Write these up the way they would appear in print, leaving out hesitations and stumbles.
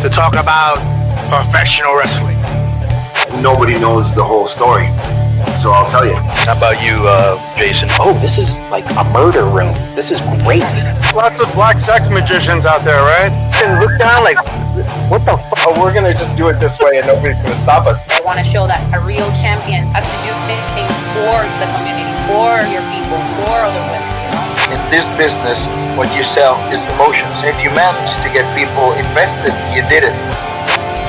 to talk about professional wrestling. Nobody knows the whole story, so I'll tell you. How about you, Jason? Oh, this is like a murder room. This is great. Lots of black sex magicians out there, right? And look down like, what the fuck? Oh, we're gonna just do it this way and nobody's gonna stop us. I want to show that a real champion has to do things for the community, for your people, for other women. In this business, what you sell is emotions. If you manage to get people invested, you did it.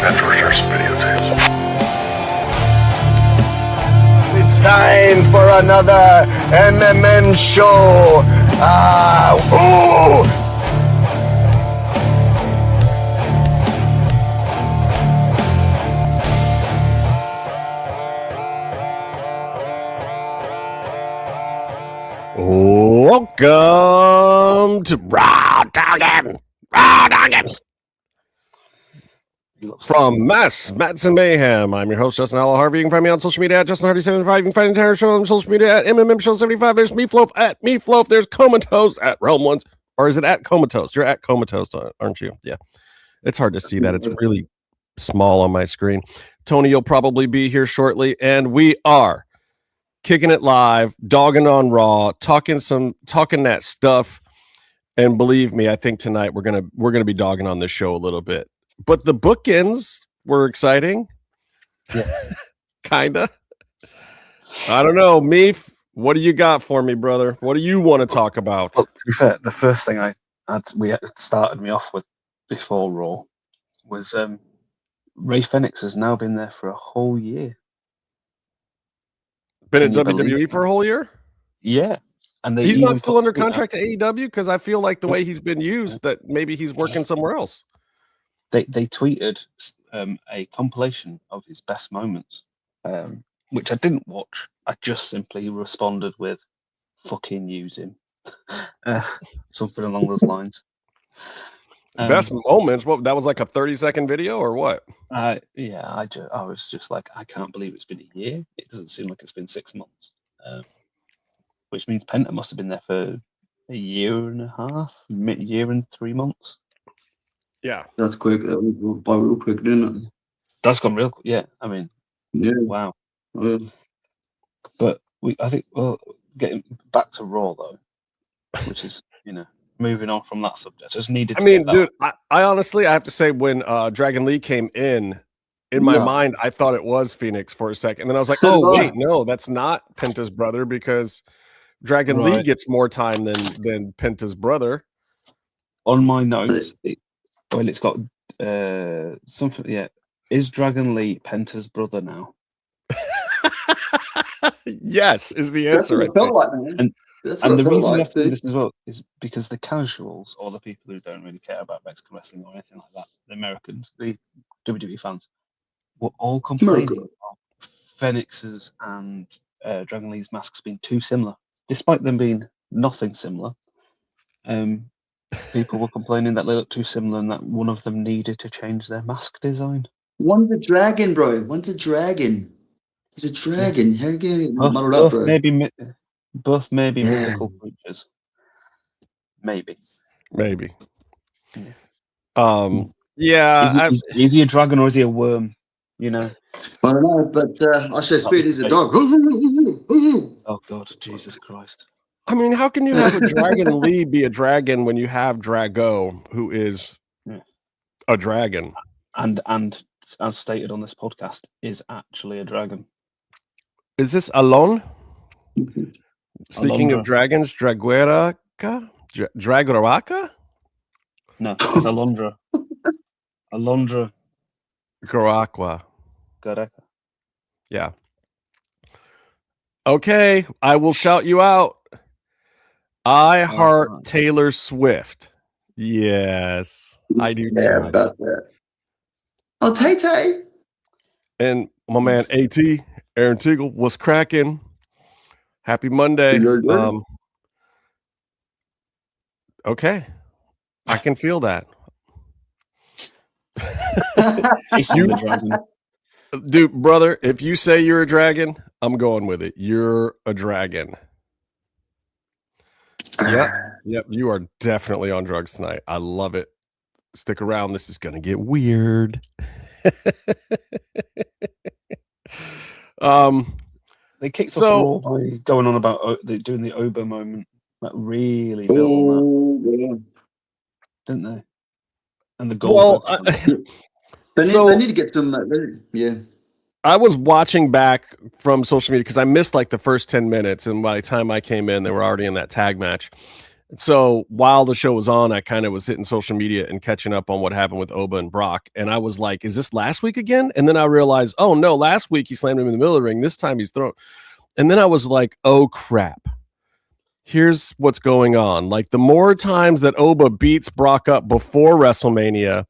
That's rehearse videotapes. It's time for another MMM show. Welcome to Raw Doggin. From Mats and Mayhem. I'm your host, Justin Harvey. You can find me on social media at JustinHarvey75. You can find the entire show on social media at MMMshow75. There's Meefloaf at Meefloaf. There's Comatose at Realm Ones. Or is it at Comatose? You're at Comatose, aren't you? Yeah. It's hard to see that. It's really small on my screen. Tony, you'll probably be here shortly. And we are kicking it live, dogging on Raw, talking that stuff. And believe me, I think tonight we're gonna be dogging on this show a little bit. But the bookends were exciting. Yeah. Kinda. I don't know. Meef, what do you got for me, brother? What do you want to talk about? Well, to be fair, the first thing we started me off with before Raw was Ray Phoenix has now been there for a whole year. Been at WWE for a whole year? Yeah. And he's not still under contract to AEW because I feel like the way he's been used that maybe he's working somewhere else. They tweeted a compilation of his best moments, which I didn't watch. I just simply responded with "fucking use him," something along those lines. Best moments? What? That was like a 30-second video, or what? I was just like, I can't believe it's been a year. It doesn't seem like it's been 6 months, which means Penta must have been there for a year and a half, year and 3 months. Yeah, that's quick. That went by real quick, didn't it? That's gone real quick. Yeah, I mean, yeah, wow. But I think, getting back to Raw though, which is moving on from that subject. I just needed. Dude, I honestly, I have to say, when Dragon Lee came in my mind, I thought it was Phoenix for a second, and then I was like, oh wait, no, that's not Penta's brother because Dragon Lee gets more time than Penta's brother. On my notes, it's got something. Yeah, is Dragon Lee Penta's brother now? Yes, is the answer. And the reason I think this as well is because the casuals, or the people who don't really care about Mexican wrestling or anything like that, the Americans, the WWE fans, were all complaining of Phoenix's and Dragon Lee's masks being too similar, despite them being nothing similar. People were complaining that they looked too similar and that one of them needed to change their mask design. One's a dragon, bro. One's a dragon. He's a dragon. Both maybe mythical creatures. Maybe. Yeah. Is he a dragon or is he a worm? I don't know, but I say Speed is a dog. Oh God, Jesus Christ. I mean, how can you have a Dragon Lee be a dragon when you have Drago, who is a dragon? And as stated on this podcast, is actually a dragon. Is this Alon? Speaking Alondra. of dragons, Dragueraka? Dragoraka? No, it's Alondra. Alondra. Garaqua. Gareka. Yeah. Okay, I will shout you out. I heart Taylor Swift. Yes, I do too. Yeah, about that. Oh, Tay. And my man AT, Aaron Teagle, was cracking. Happy Monday. Okay, I can feel that. Dude, brother, if you say you're a dragon, I'm going with it. You're a dragon. Yep, you are definitely on drugs tonight. I love it. stick around. This is going to get weird. They kicked off Raw by going on about doing the Oba moment. That really built on that, didn't they? And the goal. They need to get some. I was watching back from social media because I missed like the first 10 minutes, and by the time I came in, they were already in that tag match. So while the show was on, I kind of was hitting social media and catching up on what happened with Oba and Brock. And I was like, is this last week again? And then I realized, oh no, last week he slammed him in the middle of the ring. This time he's thrown. And then I was like, oh crap. Here's what's going on. Like, the more times that Oba beats Brock up before WrestleMania,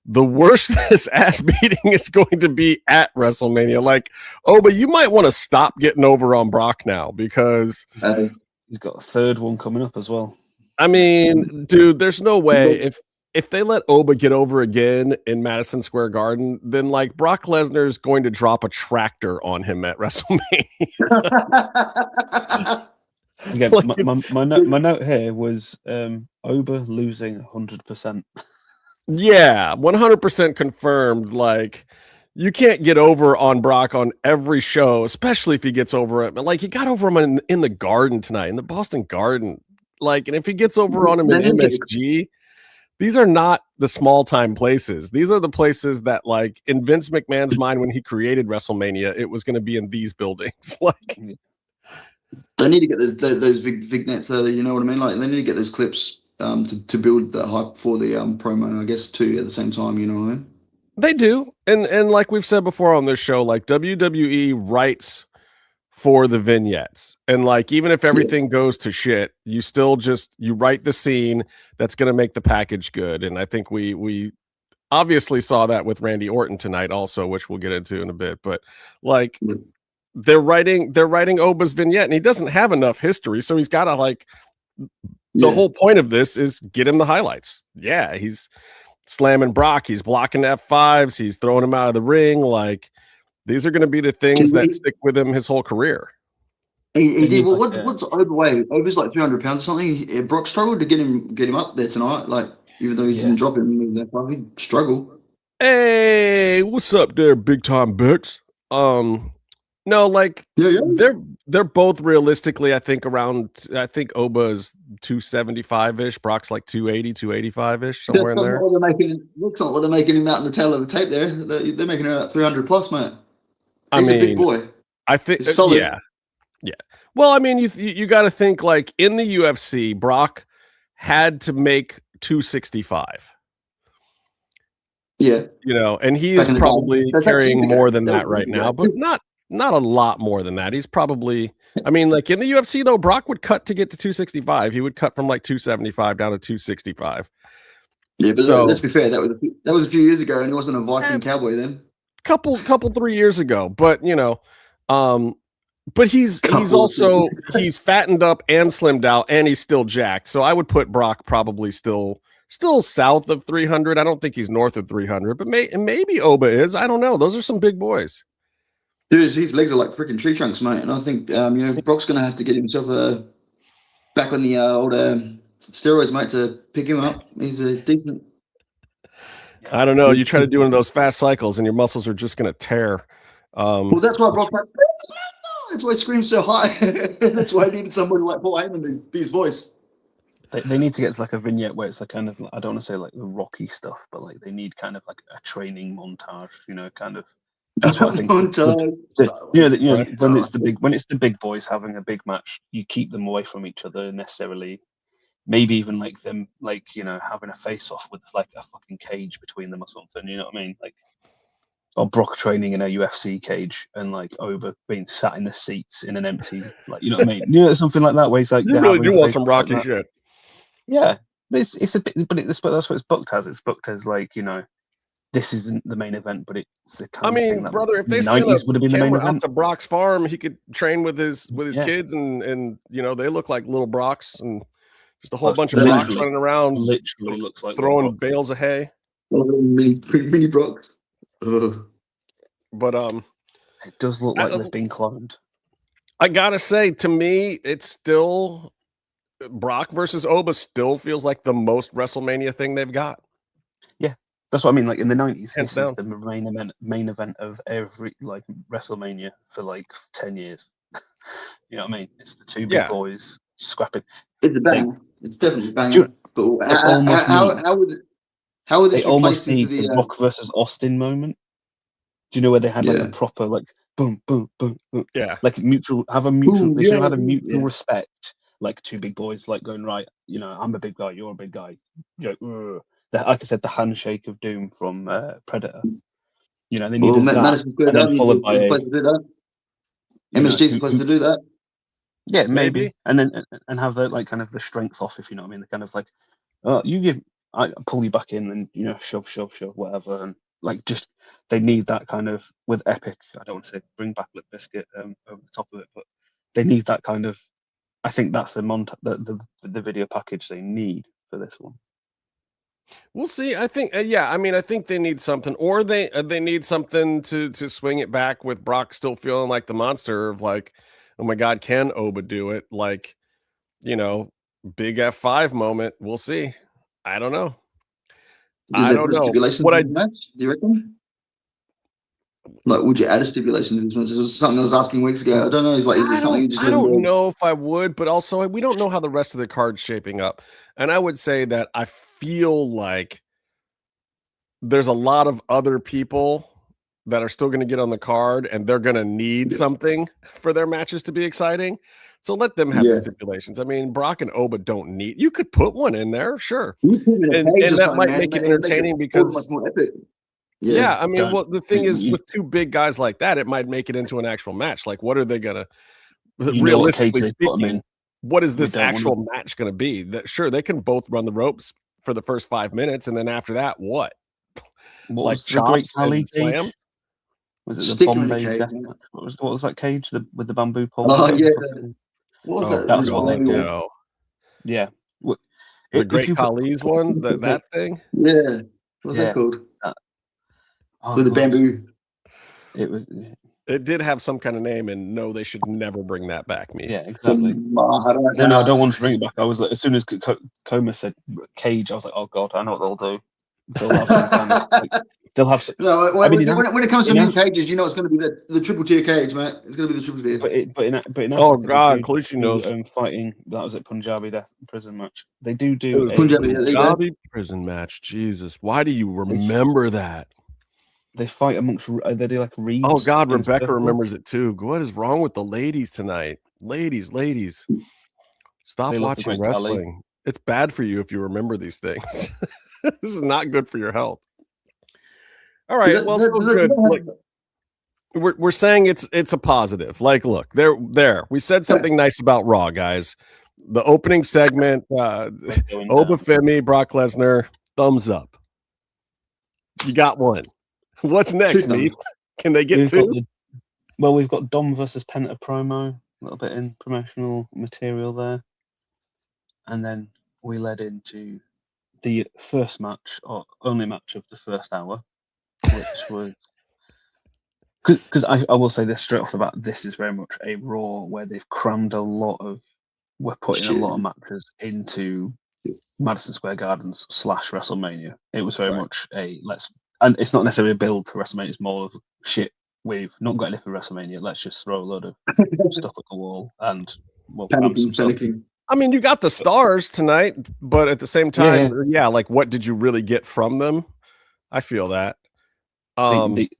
the worse this ass beating is going to be at WrestleMania. Like, Oba, you might want to stop getting over on Brock now, because he's got a third one coming up as well. I mean, dude, there's no way if they let Oba get over again in Madison Square Garden, then like Brock Lesnar is going to drop a tractor on him at WrestleMania. Again, like my note here was Oba losing 100%. Yeah, 100% confirmed. Like, you can't get over on Brock on every show, especially if he gets over it. But like, he got over him in the Garden tonight, in the Boston Garden. Like, and if he gets over on him in MSG, these are not the small time places. These are the places that, like, in Vince McMahon's mind, when he created WrestleMania, it was going to be in these buildings. Like, they need to get those vignettes. You know what I mean? Like, they need to get those clips to build that hype for the promo, I guess, too, at the same time. You know what I mean? They do, and like we've said before on this show, like WWE writes for the vignettes, and like even if everything goes to shit, you still you write the scene that's going to make the package good. And I think we obviously saw that with Randy Orton tonight, also, which we'll get into in a bit. But like, they're writing Oba's vignette, and he doesn't have enough history, so he's got to like. The whole point of this is get him the highlights. Yeah, he's slamming Brock. He's blocking F5s. He's throwing him out of the ring. Like, these are going to be the things that stick with him his whole career. He did. Well, what's Oba weigh? Oba's like 300 pounds or something. Brock struggled to get him up there tonight. Like, even though he didn't drop him that far, he struggled. Hey, what's up there, big time Bex? No, like they're both realistically, I think Oba is 275-ish, Brock's like 280, 285-ish, somewhere in there. Looks like what they're making him out in the tail of the tape there. They're making him out 300 plus, mate. He's a big boy. I think yeah. Well, I mean, you got to think, like, in the UFC, Brock had to make 265. Yeah. You know, and he is probably carrying more than that right now, but not a lot more than that. He's probably, I mean, like in the UFC though, Brock would cut to get to 265. He would cut from like 275 down to 265. Yeah, but let's be fair. That was a few years ago, and he wasn't a Viking cowboy then. Couple 3 years ago, but you know, but he's also he's fattened up and slimmed out, and he's still jacked. So I would put Brock probably still south of 300. I don't think he's north of 300, but maybe Oba is. I don't know. Those are some big boys. Dude, his legs are like freaking tree trunks, mate. And I think Brock's going to have to get himself back on the old steroids, mate, to pick him up. He's a decent. I don't know. You try to do one of those fast cycles, and your muscles are just going to tear. Well, that's why Brock. That's why he screams so high. That's why I needed somebody like Paul Heyman to be his voice. They need to get like a vignette where it's like kind of, I don't want to say like the Rocky stuff, but like they need kind of like a training montage, you know, kind of. That's what I think. When it's the big boys having a big match, you keep them away from each other necessarily. Maybe even like them, like, you know, having a face off with like a fucking cage between them or something. You know what I mean? Like, or Brock training in a UFC cage and like Oba being sat in the seats in an empty, like, you know what I mean? You know, something like that where he's like, you really do want some Rocky shit. Yeah, it's a bit, but that's what it's booked as. It's booked as like, you know, this isn't the main event, but it's the kind of thing that brother, if they sent a camera out to Brock's farm, he could train with his kids, and you know, they look like little Brocks, and just a whole bunch of Brocks running around, literally looks like throwing bales of hay. Mini Brocks. But it does look like they've been cloned. I gotta say, to me, it's still Brock versus Oba still feels like the most WrestleMania thing they've got. That's what I mean. Like in the 90s, Hands this is down. the main event of every like WrestleMania for like 10 years. You know what I mean? It's the two big Yeah. boys scrapping. It's a banger. It's definitely a banger. Do you- But They almost need- how would They this almost replace into need the? the Rock versus Austin moment. Do you know where they had like Yeah. the proper like boom, boom, boom, boom, Yeah. like mutual? Have a mutual. Ooh, They should have yeah, had a mutual yeah. respect, like two big boys, like going right. You know, I'm a big guy, you're a big guy. You know, like I said, the handshake of doom from Predator. You know, they needed that, Madison Square and then Garden followed is by supposed to do that. MSG's supposed to do that. Yeah, maybe, and then have the like kind of the strength off, if you know what I mean. The kind of like, oh, I pull you back in, and you know, shove, whatever, and like just they need that kind of with Epic. I don't want to say bring back Lip Biscuit over the top of it, but they need that kind of. I think that's the video package they need for this one. We'll see. I think, I think they need something, or they need something to swing it back with Brock still feeling like the monster of like, oh my God, can Oba do it? Like, you know, big F5 moment. We'll see. I don't know. I don't know. What match? Do you reckon? Like, would you add a stipulation to this match? This was something I was asking weeks ago. I don't know. Is it something you just? I don't know if I would, but also we don't know how the rest of the card's shaping up. And I would say that I feel like there's a lot of other people that are still going to get on the card, and they're going to need something for their matches to be exciting. So let them have the stipulations. I mean, Brock and Oba don't need. You could put one in there, sure, and that might make it entertaining because. Yeah, I mean, well, the thing is, with two big guys like that, it might make it into an actual match. Like, what are they gonna? Realistically speaking, what is this actual match going to be? That sure they can both run the ropes for the first 5 minutes, and then after that, what? Like chops and slams? Was it the Bombay death match? What was that cage with the bamboo pole? Oh yeah, what was that? That's what they do. Yeah, the Great Khali's one. That thing. Yeah, what's that called? With the bamboo. It did have some kind of name, and no, they should never bring that back. Me. Yeah, exactly. No, I don't want to bring it back. I was like, as soon as Coma said cage, I was like, oh God, I know what they'll do. They'll have some kind of. They'll have some. No, when it comes to new cages, you know it's going to be the triple tier cage, mate. It's going to be the triple tier. But in oh God, Khaleesi knows. Fighting that was a Punjabi death prison match. They do a Punjabi prison match. Jesus, why do you remember that? They fight amongst. They do like reeds. Oh God, Rebecca remembers it too. What is wrong with the ladies tonight? Ladies, stop watching wrestling. Khali. It's bad for you if you remember these things. This is not good for your health. All right, well, so good. Like, we're saying it's a positive. Like, look, there. We said something nice about Raw, guys. The opening segment, Oba Femi, Brock Lesnar, thumbs up. You got one. What's next, Meef? Can they get two? We've got Dom versus Penta promo, a little bit in promotional material there. And then we led into the first match, or only match of the first hour, which was... Because I will say this straight off the bat, this is very much a Raw where they've crammed a lot of... We're putting a lot of matches into Madison Square Gardens / WrestleMania. It was very much a let's... And it's not necessarily a build to WrestleMania. It's more of shit. We've not got anything for WrestleMania. Let's just throw a load of stuff at the wall and panicking. I mean, you got the stars tonight, but at the same time, like, what did you really get from them? I feel that. The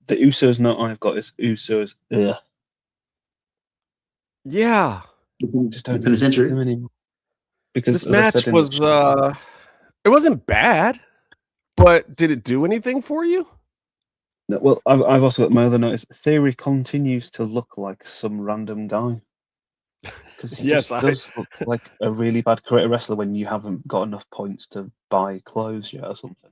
Usos note I've got is Usos. Yeah, just don't finish them anymore. Because this match was it wasn't bad. But did it do anything for you? No, well, I've also got my other notice. Theory continues to look like some random guy. Because he does look like a really bad creator wrestler when you haven't got enough points to buy clothes yet or something.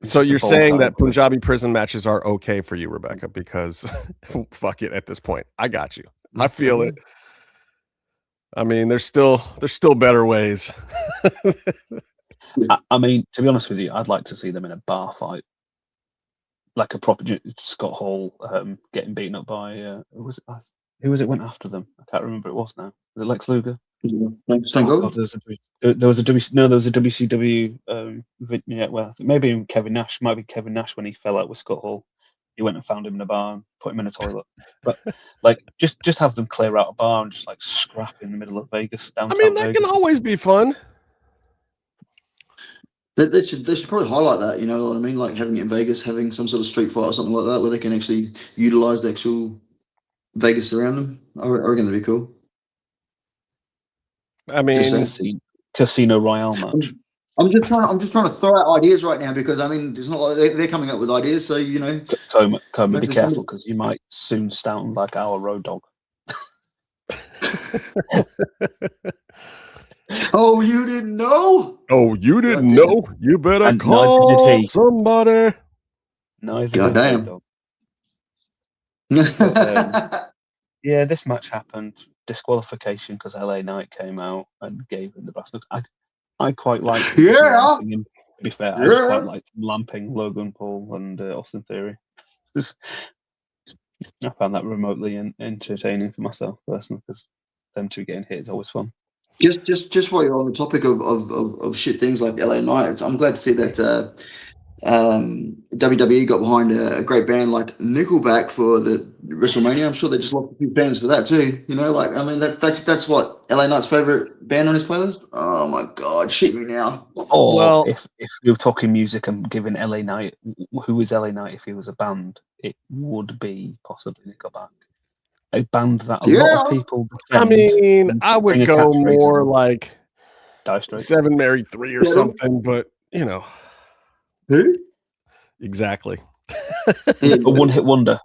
So you're saying that Punjabi prison matches are okay for you, Rebecca, because fuck it at this point. I got you. I feel it. I mean, there's still better ways. I mean, to be honest with you, I'd like to see them in a bar fight, like a proper Scott Hall getting beaten up by who was it went after them? I can't remember who it was now. Was it Lex Luger? Thank Oh God. God, there was a WCW vignette where I think maybe Kevin Nash, might be Kevin Nash when he fell out with Scott Hall. He went and found him in a bar and put him in a toilet. But like, just have them clear out a bar and just like scrap in the middle of Vegas, downtown I mean, that Vegas. can always be fun. They should probably highlight that, you know what I mean? Like having it in Vegas, having some sort of street fight or something like that, where they can actually utilize the actual Vegas around them. I reckon that'd be cool. I mean, Casino Royale match. I'm just trying to throw out ideas right now because I mean it's not like they're coming up with ideas, so you know. Coma, be careful because you might soon sound like our road dog. Oh, you didn't know? Oh, you didn't know? You better And call neither did he. somebody. Neither Goddamn. did Road Dog. Yeah, this match happened. Disqualification because LA Knight came out and gave him the brass knuckles. I quite liked him. Yeah. To be fair, I just quite liked lamping Logan Paul and Austin Theory. I found that remotely entertaining for myself personally because them two getting hit is always fun. Just while you're on the topic of shit things like LA Knight, I'm glad to see that WWE got behind a great band like Nickelback for the WrestleMania. I'm sure they just lost a few fans for that too. You know, like I mean that's what LA Knight's favorite band on his playlist. Oh my god, shit me now. Or Well, if we were talking music and giving LA Knight, who is LA Knight if he was a band? It would be possibly Nickelback. A band that a lot of people defend. I mean, I would go more like Dire Straits. 7 Married 3 or something, but you know. Who? Exactly. A one-hit wonder.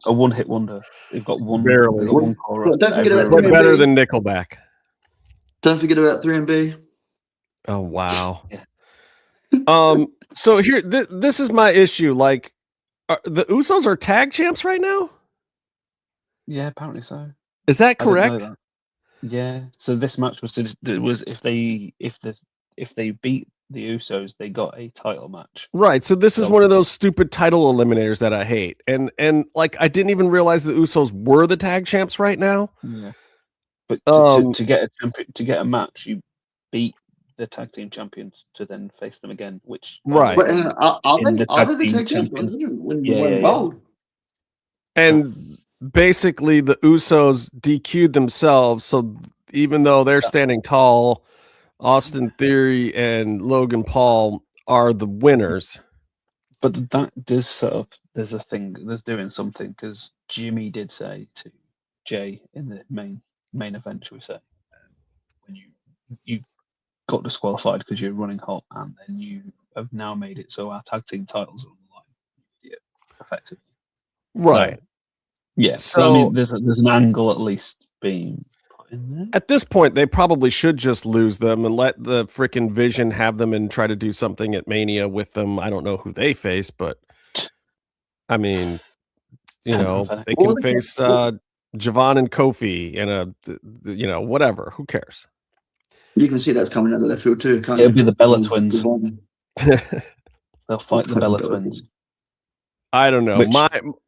They've got one. Barely. They've got one chorus. Don't forget about But better than Nickelback. Don't forget about 3MB. Oh wow. Yeah. So here, this is my issue. Like, the Usos are tag champs right now. Yeah, apparently so. Is that I didn't know correct? that. Yeah. So this match was if they beat the Usos, they got a title match. Right. So this is So- one of those stupid title eliminators that I hate. And like I didn't even realize the Usos were the tag champs right now. Yeah. But to get a match, you beat the tag team champions to then face them again, which Right. But are they the tag champions? champions. When Yeah, you went yeah. bold. And basically the Usos DQ'd themselves. So even though they're standing tall, Austin Theory and Logan Paul are the winners. But that does there's doing something because Jimmy did say to Jay in the main event, shall we say, when you got disqualified because you're running hot, and then you have now made it so our tag team titles are on the line. Yeah, effectively. Right. So, yeah. So I mean, there's an angle at least being put in there. At this point, they probably should just lose them and let the frickin' Vision have them and try to do something at Mania with them. I don't know who they face, but I mean, you know, they can face Javon and Kofi and whatever. Who cares? You can see that's coming out of left field too, can't It'll you? be the Bella Twins. They'll fight the Bella Twins. I don't know.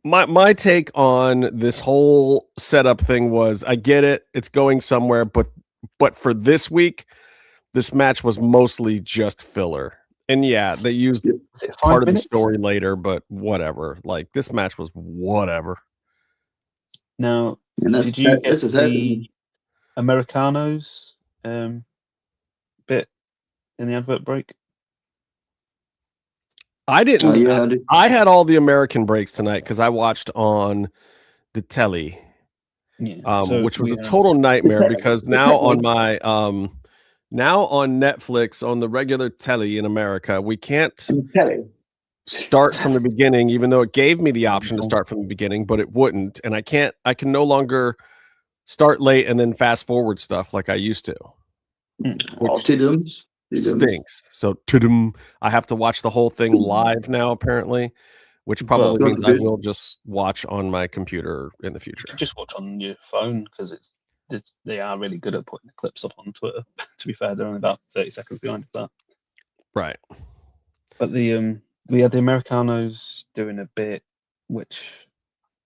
My take on this whole setup thing was, I get it, it's going somewhere, but for this week, this match was mostly just filler. And yeah, they used part of the story later, but whatever. Like, this match was whatever. Now, did you get the Americanos bit in the advert break? I didn't. I had all the American breaks tonight because I watched on the telly, which was a total nightmare because now on my now on Netflix on the regular telly in America, we can't start from the beginning, even though it gave me the option to start from the beginning, but it wouldn't, and I can no longer start late and then fast forward stuff like I used to. Which stinks. So I have to watch the whole thing live now, apparently, which probably means I will just watch on my computer in the future. Just watch on your phone because they are really good at putting the clips up on Twitter. To be fair, they're only about 30 seconds behind that. Right. But we had the Americanos doing a bit which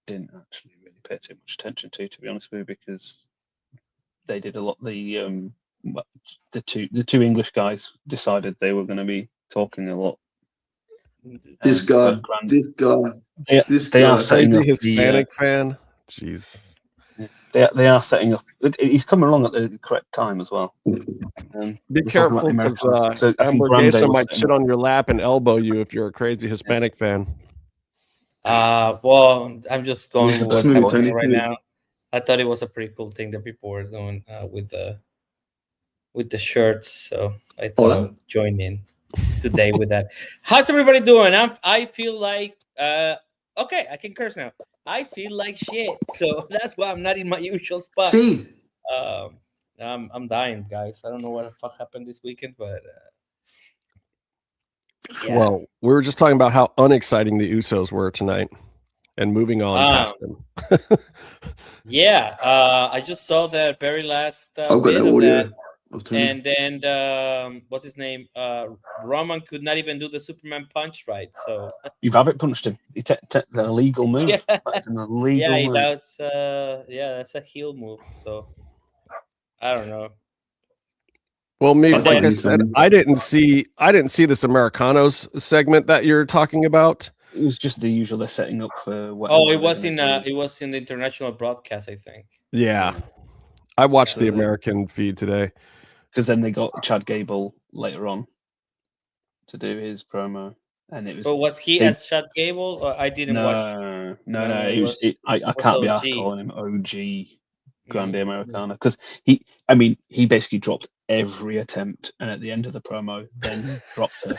didn't actually really pay too much attention to be honest with you, because they did a lot. The the two English guys decided they were going to be talking a lot. This guy. They are setting crazy up Hispanic fan. Jeez. They are setting up. He's coming along at the correct time as well. Be careful because Hamburguesa might sit on your lap and elbow you if you're a crazy Hispanic fan. Well, I'm just going with what's Smooth, happening Tony, right smooth. now. I thought it was a pretty cool thing that people were doing with the shirts, so I thought I would join in today with that. How's everybody doing? I feel like okay, I can curse now. I feel like shit, so that's why I'm not in my usual spot. See, I'm dying, guys. I don't know what the fuck happened this weekend, but yeah. Well, we were just talking about how unexciting the Usos were tonight, and moving on past them. Yeah, I just saw that very last I've got bit that of audio. that. And then what's his name? Roman could not even do the Superman punch right. So you've have it punched him. The illegal move. Yeah. That's an illegal move. That's that's a heel move. So I don't know. Well, like I said, I didn't see this Americanos segment that you're talking about. It was just the usual. They're setting up for. It was in the international broadcast, I think. Yeah, I watched the American feed today. Because then they got Chad Gable later on to do his promo, and it was. But was he as Chad Gable? Or I didn't watch. No. I can't be asked calling him OG Grande Americana because he basically dropped every attempt, and at the end of the promo, then dropped a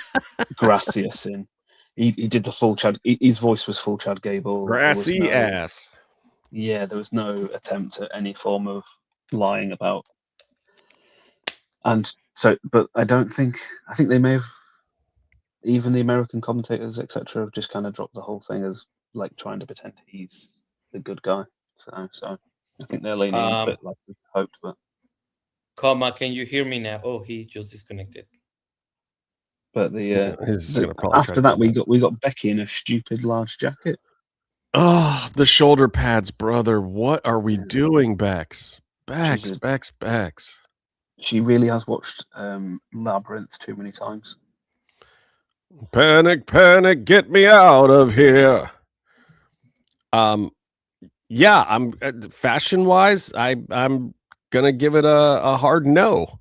Gracias in. He did the full Chad. His voice was full Chad Gable. Grassy ass. Yeah, there was no attempt at any form of lying about. And so, but I think they may have, even the American commentators, etc., have just kind of dropped the whole thing as like trying to pretend he's the good guy. So I think they're leaning into it like we hoped. But Comma, can you hear me now? Oh, he just disconnected. But after that, we got Becky in a stupid large jacket. Oh, the shoulder pads, brother! What are we doing, Bex? Bex. She really has watched Labyrinth too many times. Panic, get me out of here. Yeah, I'm fashion-wise, I'm gonna give it a hard no.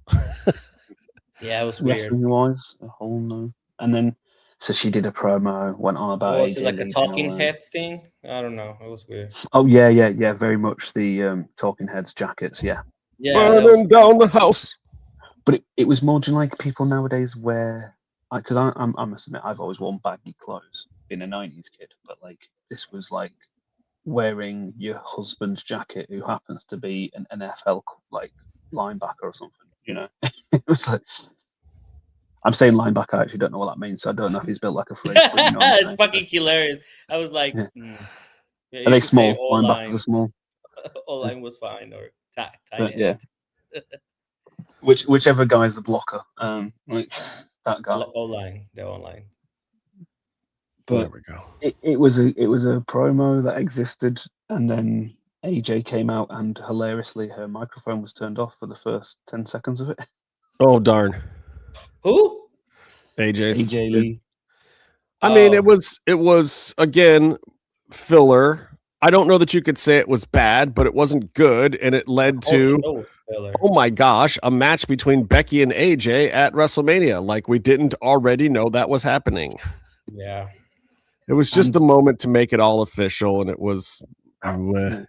Yeah, it was weird. Wrestling-wise, a whole no. And then, so she did a promo, went on about. Was it like a Talking Heads thing? I don't know. It was weird. Oh yeah. Very much the Talking Heads jackets. Yeah. Yeah, burning down the house. But it was more like people nowadays wear, because I must admit I've always worn baggy clothes, being a 90s kid, but like this was like wearing your husband's jacket who happens to be an NFL like linebacker or something, you know. It was like, I'm saying linebacker, I actually don't know what that means, so I don't know if he's built like a fridge. But you know it's fucking hilarious. I was like, are they small? Linebackers are small. O-line was fine, or tight end. Yeah. Whichever guy's the blocker, like that guy. O-line, they're online. But there we go. It was a promo that existed, and then AJ came out, and hilariously, her microphone was turned off for the first 10 seconds of it. Oh darn! Who? AJ Lee. I mean, it was again filler. I don't know that you could say it was bad, but it wasn't good, and it led to, oh my gosh, a match between Becky and AJ at WrestleMania. Like we didn't already know that was happening. Yeah. It was just the moment to make it all official, and it was the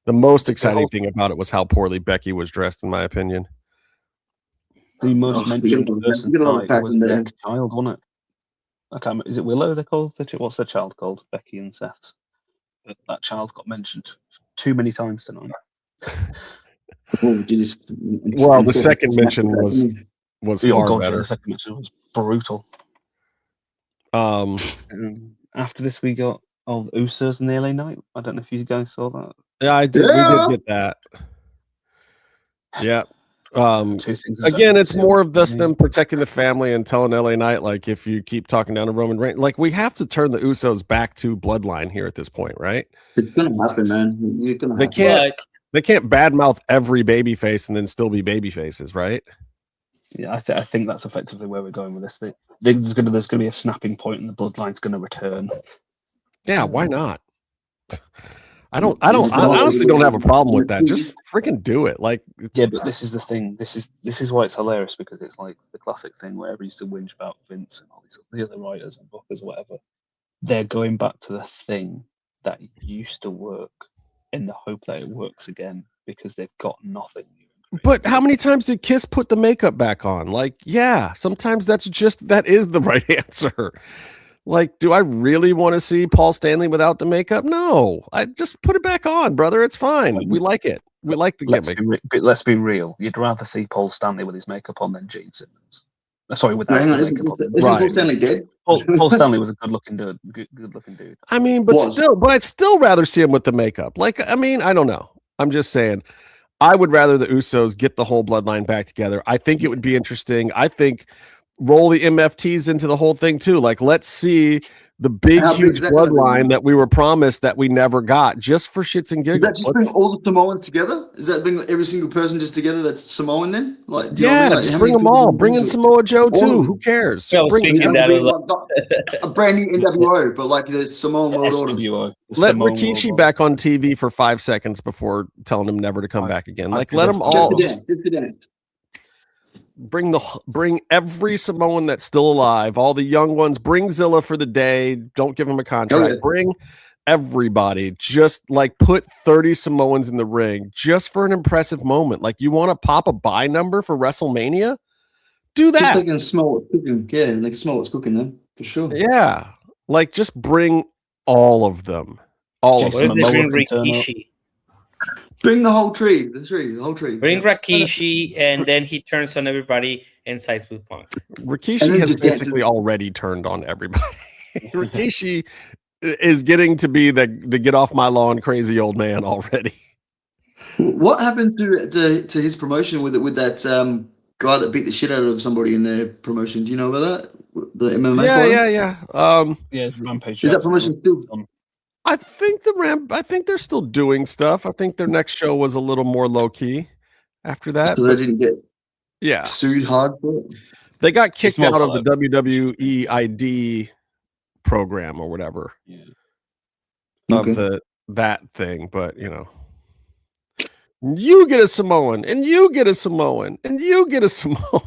most exciting thing about it was how poorly Becky was dressed, in my opinion. The most mentioned person was Nick Child, wasn't it? Is it Willow they called? What's the child called? Becky and Seth. That child got mentioned too many times tonight. Well, the second mention was far better. The second mention was brutal. After this, we got the Usos and the LA Knight. I don't know if you guys saw that. Yeah, I did. Yeah. We did get that. Yeah. Again, it's more of them protecting the family and telling LA Knight, like, if you keep talking down to Roman Reigns, like, we have to turn the Usos back to bloodline here at this point, right? It's gonna happen, man. They can't. They can't badmouth every babyface and then still be babyfaces, right? Yeah, I think that's effectively where we're going with this. There's going to be a snapping point, and the bloodline's going to return. Yeah, why not? I honestly don't have a problem with that. Just freaking do it. Like, yeah, but this is the thing. This is why it's hilarious, because it's like the classic thing where everybody used to whinge about Vince and all the other writers and bookers or whatever. They're going back to the thing that used to work in the hope that it works again, because they've got nothing new. But how many times did Kiss put the makeup back on? Like, yeah, sometimes that is the right answer. Like, do I really want to see Paul Stanley without the makeup? No, I just put it back on, brother. It's fine. We like it. We like the gimmick. Let's be real. You'd rather see Paul Stanley with his makeup on than Gene Simmons. Sorry, without the makeup on. Isn't Paul Stanley dead? Paul Stanley was a good-looking dude. I mean, but I'd still rather see him with the makeup. Like, I mean, I don't know. I'm just saying. I would rather the Usos get the whole bloodline back together. I think it would be interesting. I think roll the MFTs into the whole thing too. Like, let's see the big, huge bloodline that we were promised that we never got, just for shits and giggles. Does that just bring all the Samoans together? Does that bring every single person just together that's Samoan then? Like, just bring them all. Bring in Samoa Joe too. Who cares? I was thinking that was a brand new NWO, but like the Samoan World Order. Let Rikishi back on TV for 5 seconds before telling him never to come back again. Like, let them all. Bring every Samoan that's still alive, all the young ones. Bring Zilla for the day. Don't give him a contract. Bring everybody. Just like put 30 Samoans in the ring just for an impressive moment. Like, you want to pop a buy number for WrestleMania? Do that. Just they can smell what's cooking. Yeah, they can smell what's cooking then, for sure. Yeah, like just bring all of them. All of them. Bring the whole tree. The whole tree. Bring Rikishi, and then he turns on everybody and sides with Punk. Rikishi has basically already turned on everybody. Rikishi is getting to be the get off my lawn crazy old man already. What happened to his promotion with that guy that beat the shit out of somebody in their promotion? Do you know about that? The MMA Yeah. Rampage. Is that promotion still on? I think they're still doing stuff. I think their next show was a little more low key after that. So they didn't get sued hard for it? They got kicked out of the WWE ID program or whatever. Yeah. Of that thing, but you get a Samoan and you get a Samoan and you get a Samoan.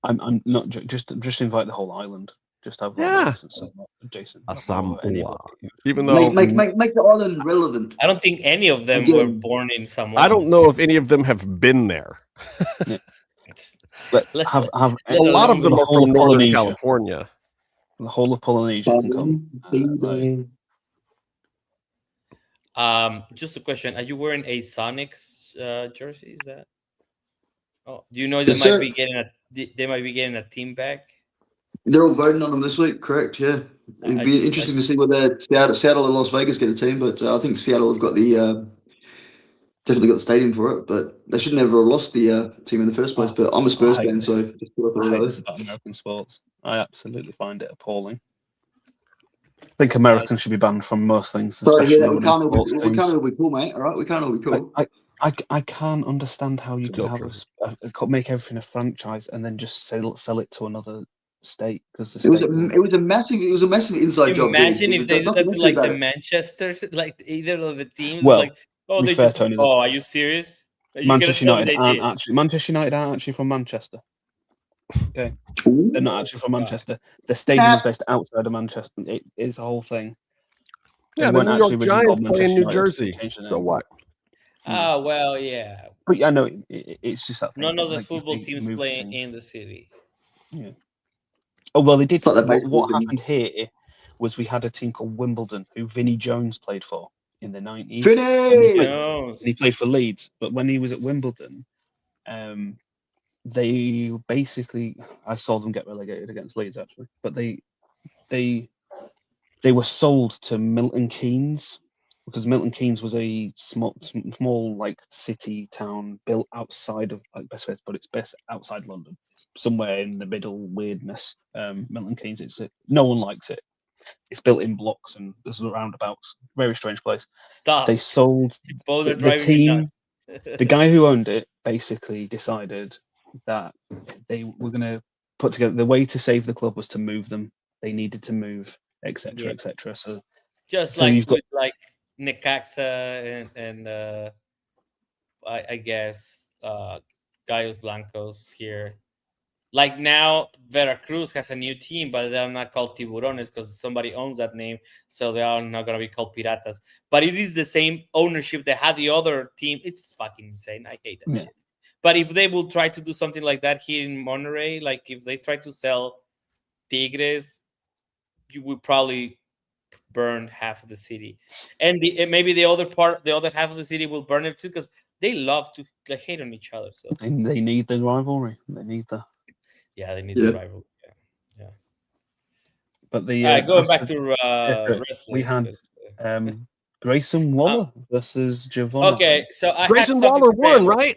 I'm not just invite the whole island. Just have Jason. A Samoa. Even though make the island relevant. I don't think any of them were born in Samoa. I don't know if any of them have been there. But have a lot of them are from Northern California. The whole of Polynesia can come. Just a question: are you wearing a Sonics jersey? Is that? Oh, do you know they might be getting a team back? They're all voting on them this week, correct? Yeah, it'd be interesting to see whether Seattle and Las Vegas get a team, but I think Seattle have got definitely got the stadium for it. But they should never have lost the team in the first place. But I'm a Spurs fan, so just I hate this about American sports. I absolutely find it appalling. I think Americans should be banned from most things. We can't all be cool, mate. All right, we can't all be cool. I can't understand how you could have make everything a franchise and then just sell it to another state, because it was a massive inside job. Imagine if they did that to like the Manchester, like either of the teams. Well, like, are you serious? Manchester United aren't actually from Manchester. Okay, they're not actually from Manchester. The stadium is based outside of Manchester. It is a whole thing. Yeah, the New York Giants play in New Jersey. So what? Oh well, yeah. But I know it's just that thing. None of the football teams play in the city. Yeah. Oh well, they did. What happened here was we had a team called Wimbledon, who Vinnie Jones played for in the 90s. Vinnie! He played for Leeds, but when he was at Wimbledon, they basically, I saw them get relegated against Leeds actually, but they were sold to Milton Keynes, because Milton Keynes was a small like city town built outside of, like, best way to put it, it's best outside London. It's somewhere in the middle weirdness. Milton Keynes, no one likes it. It's built in blocks and there's roundabouts. Very strange place. Stop. They sold the team. The guy who owned it basically decided that they were going to put together the way to save the club was to move them. They needed to move, etc., etc. So just so like you've got with like Necaxa and I guess Gallos Blancos here. Like now, Veracruz has a new team, but they're not called Tiburones because somebody owns that name, so they are not gonna be called Piratas. But it is the same ownership that had the other team. It's fucking insane. I hate that shit. But if they will try to do something like that here in Monterrey, like if they try to sell Tigres, you would probably burn half of the city, and maybe the other half of the city will burn it too because they love to hate on each other. So they need the rivalry. They need the. Yeah, they need the rivalry. Yeah. But the going back to wrestling, we had Grayson Waller versus Javon. Okay, so Grayson Waller won, right?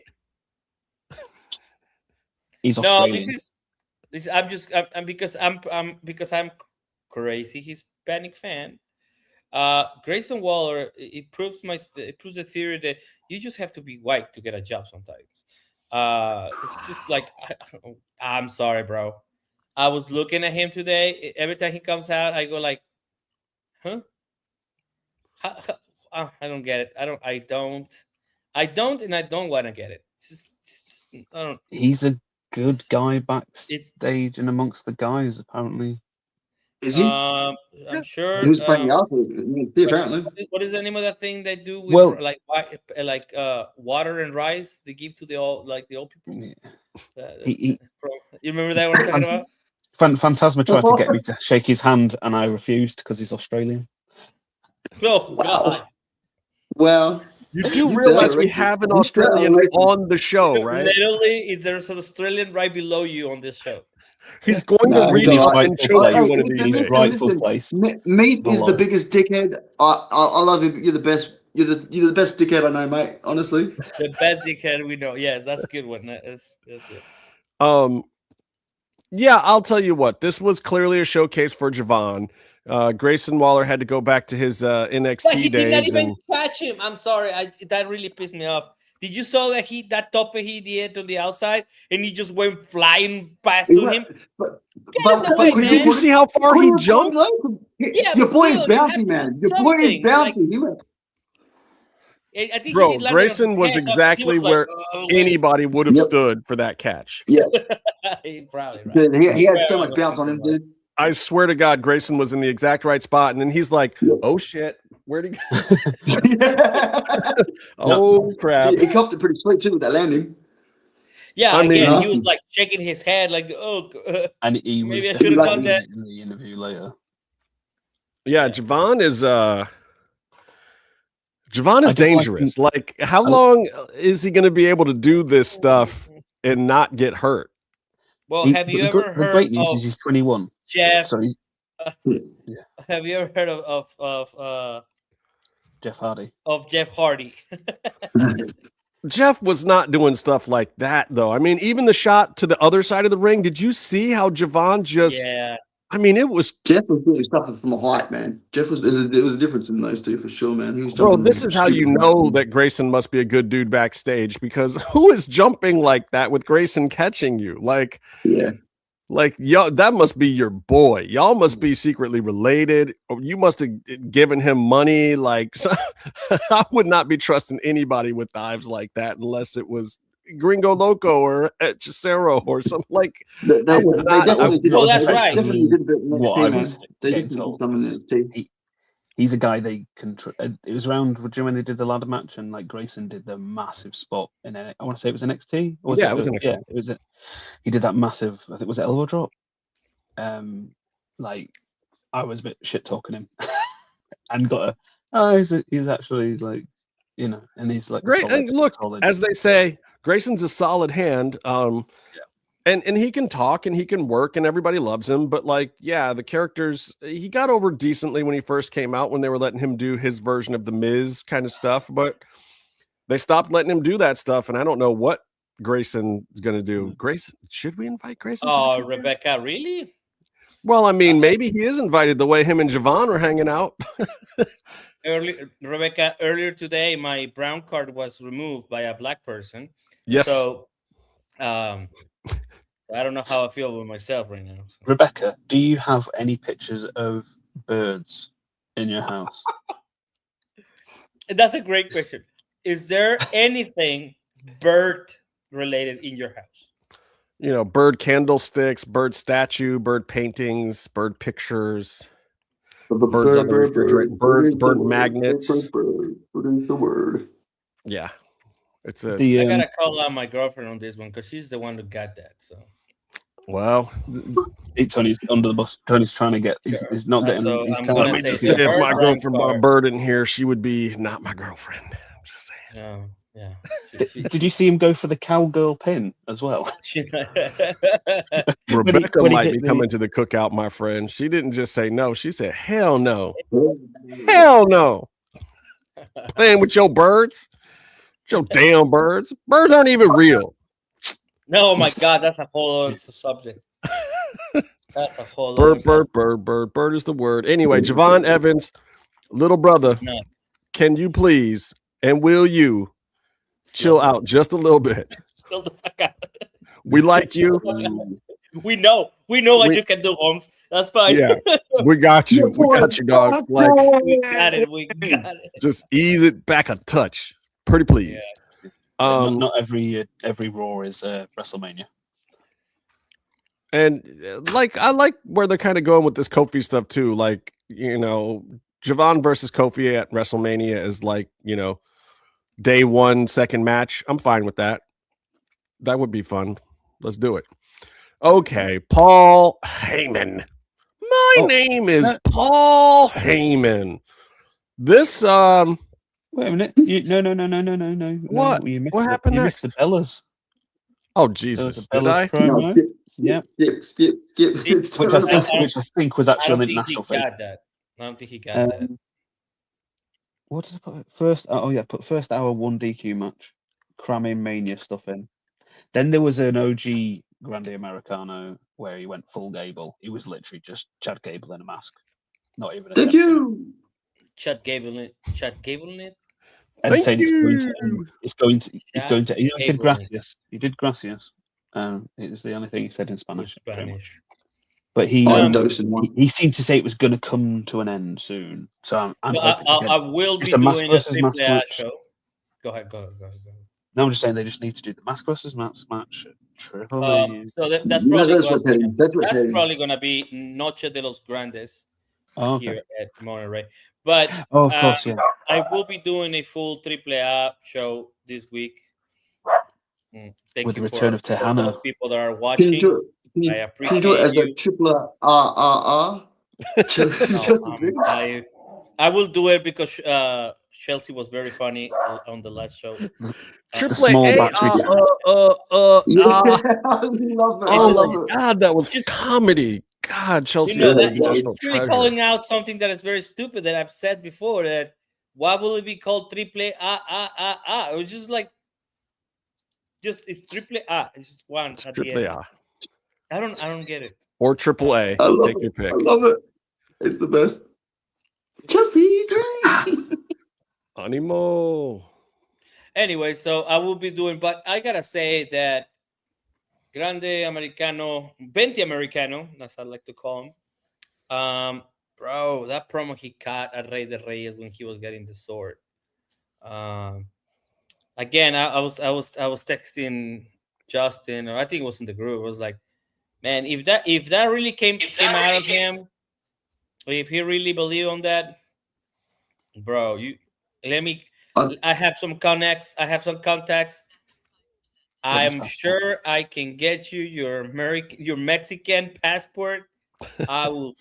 He's Australian. No, this. I'm because I'm crazy Hispanic fan. Grayson Waller, it proves the theory that you just have to be white to get a job sometimes. It's just like I'm sorry, bro. I was looking at him today. Every time he comes out, I go like, huh? I don't get it. I don't, and I don't want to get it. It's just I don't. He's a good guy backstage and amongst the guys, apparently. Is he? I'm sure. He was playing apparently. What is the name of that thing they do with like water and rice they give to the old people? Yeah. You remember that one I'm talking about? Phantasma tried to get me to shake his hand, and I refused because he's Australian. Oh God! Well, you do realize we have an Australian on the show, right? Literally, there's an Australian right below you on this show. He's going to reach up and choke you one of these days. Rightful place. Meef is the biggest dickhead. I love him. You're the best. You're the best dickhead I know, mate. Honestly, the best dickhead we know. Yes, that's a good one. That's good. Yeah, I'll tell you what. This was clearly a showcase for Javon. Grayson Waller had to go back to his NXT but he days. did not even catch him. I'm sorry. That really pissed me off. Did you saw that tope he did on the outside and he just went flying past to him? But did you see how far he jumped? Yeah, your boy is bouncy, man. Your boy is bouncy. I think Bro, Grayson was exactly where anybody would have stood for that catch. Yeah. Probably right. Dude, he had so much bounce on him, dude. I swear to God, Grayson was in the exact right spot, and then he's like, "Oh shit, where'd he go?" Oh crap! He copped it pretty sweet too with that landing. Yeah, I mean, he was like shaking his head, like, "Oh." And he was maybe I should have done that in the interview later. Yeah, Javon is dangerous. Like, how long is he going to be able to do this stuff and not get hurt? Well, have you ever heard? The great news is he's 21. Jeff. Sorry. Have you ever heard of Jeff Hardy? Of Jeff Hardy. Jeff was not doing stuff like that, though. I mean, even the shot to the other side of the ring. Did you see how Javon just? Yeah. I mean, it was Jeff was doing stuff from a height, man. There was a difference in those two for sure, man. He was this is how you know that Grayson must be a good dude backstage, because who is jumping like that with Grayson catching you? Like, yeah. Like, y'all, that must be your boy. Y'all must be secretly related. Or you must have given him money. Like, so, I would not be trusting anybody with dives like that unless it was Gringo Loco or Cicero or something like. That's right. He's a guy they control. It was around when they did the ladder match, and like Grayson did the massive spot in I want to say it was NXT. Or was it was NXT. Yeah, it was it. He did that massive. I think was it elbow drop. Like I was a bit shit talking him, and got he's actually like and he's like great. And look, as they say, Grayson's a solid hand. And he can talk and he can work and everybody loves him. But like, yeah, the characters, he got over decently when he first came out, when they were letting him do his version of the Miz kind of stuff. But they stopped letting him do that stuff. And I don't know what Grayson is going to do. Grayson, should we invite Grayson? Oh, Rebecca, really? Well, I mean, maybe he is invited the way him and Javon are hanging out. Rebecca, earlier today, my brown card was removed by a black person. Yes. So, I don't know how I feel with myself right now. So. Rebecca, do you have any pictures of birds in your house? That's a great question. Is there anything bird related in your house? You know, bird candlesticks, bird statue, bird paintings, bird pictures, birds on the refrigerator, bird magnets. Bird is the word. Yeah. It's a. I gotta call out my girlfriend on this one because she's the one who got that. So. Well, Tony's under the bus. Tony's trying to get. He's not getting. So he's let me just say, if my girlfriend brought a bird in here, she would be not my girlfriend. I'm just saying. No, yeah. Did you see him go for the cowgirl pin as well? Rebecca might be coming to the cookout, my friend. She didn't just say no. She said, "Hell no, hell no." Playing with your birds, your damn birds. Birds aren't even real. No, my God, that's a whole other subject. That's a whole bird is the word. Anyway, Javon Evans, little brother, can you please and will you chill out just a little bit? Chill the fuck out. We like you. We know what you can do, Holmes. That's fine. Yeah, we got you. We got you, dog. Like, we got it. Just ease it back a touch, pretty please. Yeah. Not every Raw is WrestleMania. And like I like where they're kind of going with this Kofi stuff too. Like, you know, Javon versus Kofi at WrestleMania is like, you know, day 1, second match. I'm fine with that. That would be fun. Let's do it. Okay, Paul Heyman. My name is Paul Heyman. This Wait a minute. No. What? What happened next? You missed the Bellas. Oh, Jesus. Did I? Promo. Yeah. Skip. Which I think was actually on the international thing. I don't think he got that. What did I put first? Put first hour 1 DQ match. Cramming Mania stuff in. Then there was an OG Grande Americano where he went full Gable. He was literally just Chad Gable in a mask. Not even a Thank you. Chad Gable in it. And saying it's going to. You know, he said gracias. He did gracias. It's the only thing he said in Spanish. But he seemed to say it was going to come to an end soon. So I will be doing a Triple A show. Go ahead. No, I'm just saying they just need to do the mask versus mask match. Triple A. So that's probably going to be Noche de los Grandes here at Monterrey. But of course, yeah. I will be doing a full AAA show this week. With the return of Tejano. People that are watching, I appreciate Can you do it as a triple R? I will do it because Chelsea was very funny on the last show. Triple A. I love it. God, that was just comedy. God, Chelsea. You know, that's really calling out something that is very stupid that I've said before. That why will it be called Triple A? It was just like, it's Triple A. It's just one. It's Triple A. I don't get it. Or Triple A. Take your pick. I love it. It's the best. Chelsea dream. Animo. Anyway, so I will be doing, but I gotta say that Grande Americano, 20 Americano, as I like to call him. Bro, that promo he cut at Rey de Reyes when he was getting the sword. Again, I was texting Justin, or I think it was in the group. I was like, man, if that really came out of him, or if he really believed on that, bro, I have some contacts. I'm sure I can get you your Mexican passport. I will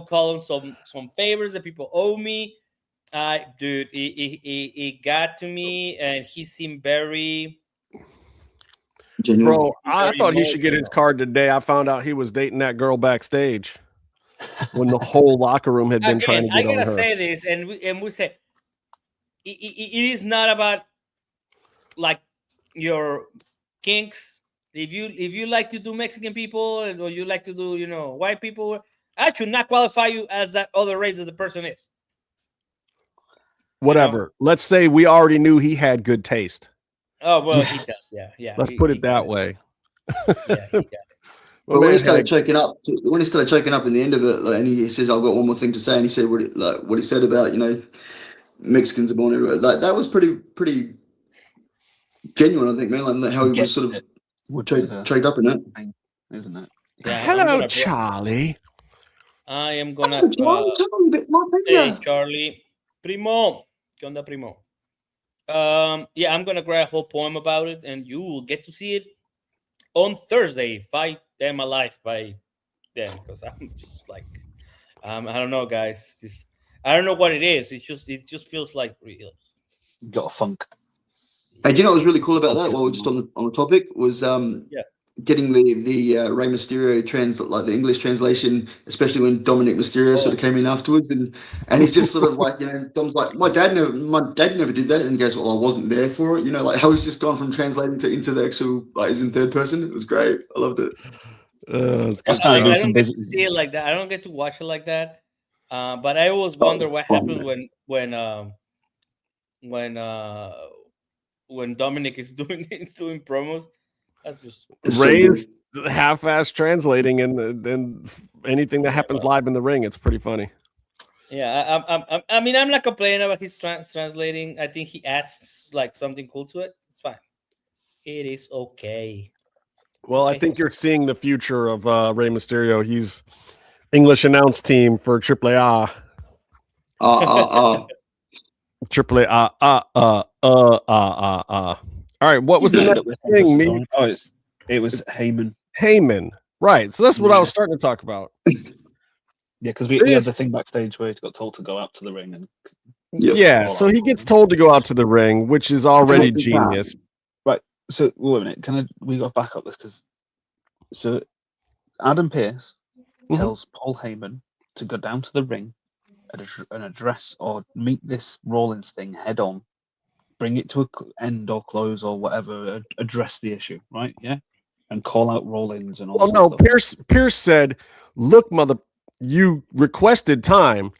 call him some favors that people owe me. Dude, he got to me and he seemed very. Bro, I thought he should get his card today. I found out he was dating that girl backstage when the whole locker room had been trying to get on her. I gotta say this, and we say it is not about like your kinks. If you like to do Mexican people or you like to do white people, I should not qualify you as that other race that the person is. whatever. Let's say we already knew he had good taste. Oh well, he does. Yeah. Let's put it that way. Yeah, he got it. But when he started choking up, in the end of it, like, and he says, "I've got one more thing to say," and he said what he said about Mexicans are born everywhere. Like that was pretty genuine, I think, man. Like how he was sort of choked up in it, isn't it? Yeah, hello, Charlie. I am gonna. Hey, Charlie, primo, ¿qué onda, primo? Yeah, I'm gonna write a whole poem about it, and you will get to see it on Thursday. Fight them alive by then, because I'm just like, I don't know, guys. I don't know what it is. It just feels like real. You got a funk. Hey, do you know what was really cool about that? While we're just on the topic, was getting the Rey Mysterio the English translation, especially when Dominic Mysterio sort of came in afterwards, and he's just sort of like, Dom's like, my dad never did that, and he goes, well, I wasn't there for it, like how he's just gone from translating into the actual, like, he's in third person. It was great. I loved it. I don't get to see it like that. I don't get to watch it like that. But I always wonder what happens when Dominic is doing promos. That's just Ray's half-ass translating, and anything that happens live in the ring, it's pretty funny. Yeah, I mean, I'm not complaining about his translating. I think he adds like something cool to it. It's fine. It is okay. Well, I think you're seeing the future of Rey Mysterio. He's English announce team for 𝔸𝕃𝕄 𝓞ℕ. All right, what was the next thing? Oh, it was Heyman. Heyman, right? So that's what I was starting to talk about. Yeah, because we had the thing backstage where he got told to go out to the ring, and so he gets told to go out to the ring, which is already genius. Right. So wait a minute. We got to back up this because Adam Pearce tells Paul Heyman to go down to the ring and address or meet this Rollins thing head on. Bring it to an end or close or whatever. Address the issue, right? Yeah, and call out Rollins and all. Oh no, Pierce said, "Look, mother, you requested time,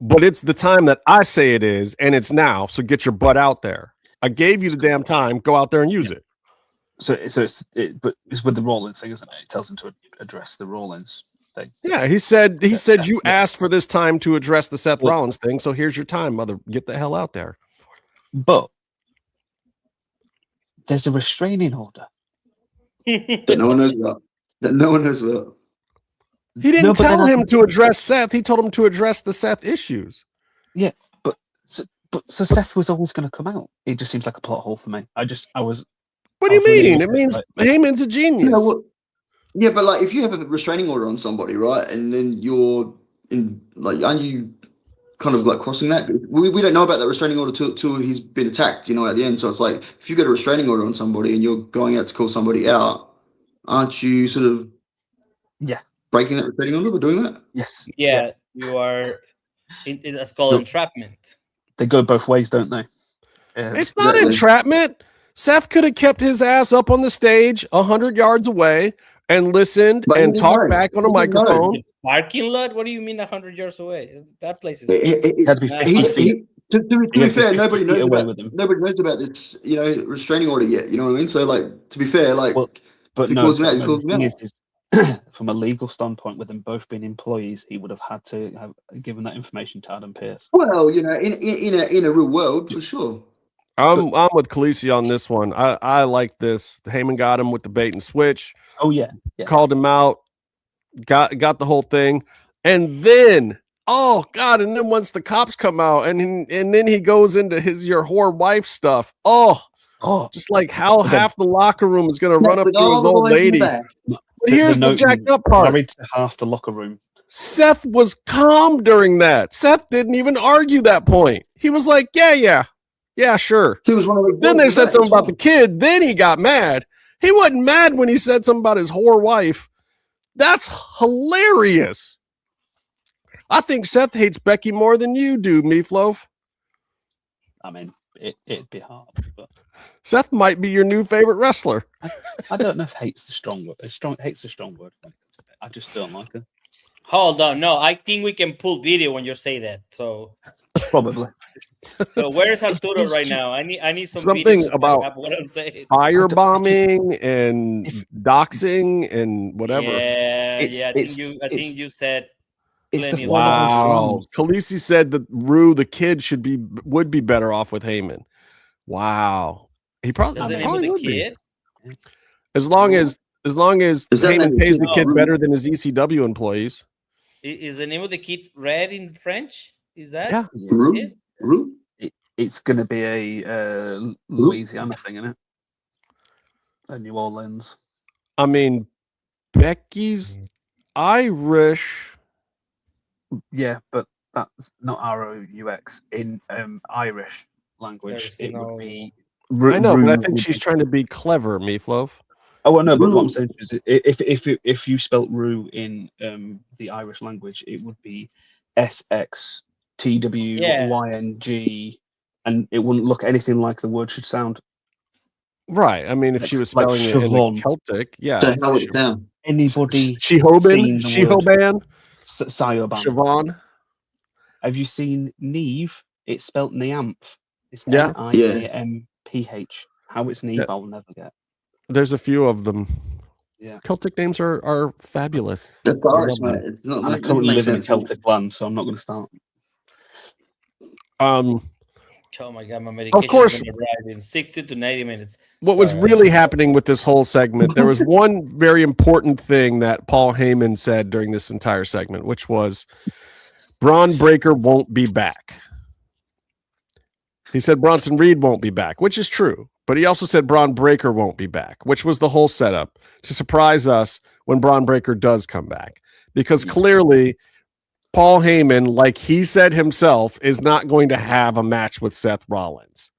but it's the time that I say it is, and it's now. So get your butt out there. I gave you the damn time. Go out there and use it." So it's with the Rollins thing, isn't it? It tells him to address the Rollins thing. Yeah, he said you asked for this time to address the Seth Rollins thing, so here's your time, mother. Get the hell out there. But there's a restraining order that no one knows about. He didn't tell him to address Seth. He told him to address the Seth issues. Yeah, but Seth was always going to come out. It just seems like a plot hole for me. I was. What do you mean? It means Heyman's a genius. Yeah, but like if you have a restraining order on somebody, right, and then you're in, like, aren't you kind of like crossing that? We don't know about that restraining order till he's been attacked, at the end. So it's like if you get a restraining order on somebody and you're going out to call somebody out, aren't you sort of breaking that restraining order by doing that? Yes. Yeah, you are. It's called entrapment. They go both ways, don't they? It's not entrapment. Seth could have kept his ass up on the stage 100 yards away and listened and talked back on a microphone. The parking lot? What do you mean 100 yards away? That place is. To be fair, nobody knows about this, restraining order yet. You know what I mean? So, like, to be fair, like, but if he calls him out, he calls him out. From a legal standpoint, with them both being employees, he would have had to have given that information to Adam Pearce. Well, in a real world, for sure. I'm with Khaleesi on this one. I like this. Heyman got him with the bait and switch. Oh yeah. Called him out. Got the whole thing, and then and then once the cops come out, and then he goes into your whore wife stuff. Just like how half the locker room is going to run up to his old lady. But here's the jacked up part. Married to half the locker room. Seth was calm during that. Seth didn't even argue that point. He was like, yeah, sure. He was one of the then they said something about the kid. Then he got mad. He wasn't mad when he said something about his whore wife. That's hilarious. I think Seth hates Becky more than you do, Meefloaf. I mean, it'd be hard. But Seth might be your new favorite wrestler. I don't know if hate's the strong word. Hate's the strong word. I just don't like her. Hold on, no, I think we can pull video when you say that. So probably. So where's Arturo right now? I need some something videos about what I'm saying. firebombing and doxing and whatever. Yeah, I think you said. Wow, Khaleesi said that Rue the kid would be better off with Heyman. Wow, he probably That's the name of the kid. As long as Heyman pays the kid better than his ECW employees. Is the name of the kid red in French? Is that Rue? It's going to be a Louisiana thing, isn't it? New Orleans. I mean, Becky's Irish. Yeah, but that's not ROUX. In Irish language, would be. I know, but I think she's trying to be clever, Meefloaf. Oh, well, no, but what I'm saying is, if you spelt Rue in the Irish language, it would be SXTWYNG, and it wouldn't look anything like the word should sound. Right. I mean, if she was spelling it in the Celtic, yeah. So how it sound? Anybody? Shehoban? Sioban. Siobhan. Have you seen Neve? It's spelt Niamph. It's NIAMPH. How it's Neve, I'll never get. There's a few of them. Yeah. Celtic names are fabulous. That's Irish, mate. It's not. I currently live in a Celtic land, so I'm not going to start. Oh my god, my medication of course, is going to arrive in 60 to 90 minutes. What was really happening with this whole segment, there was one very important thing that Paul Heyman said during this entire segment, which was Braun Breaker won't be back. He said Bronson Reed won't be back, which is true. But he also said Braun Breaker won't be back, which was the whole setup to surprise us when Braun Breaker does come back. Because clearly Paul Heyman, like he said himself, is not going to have a match with Seth Rollins.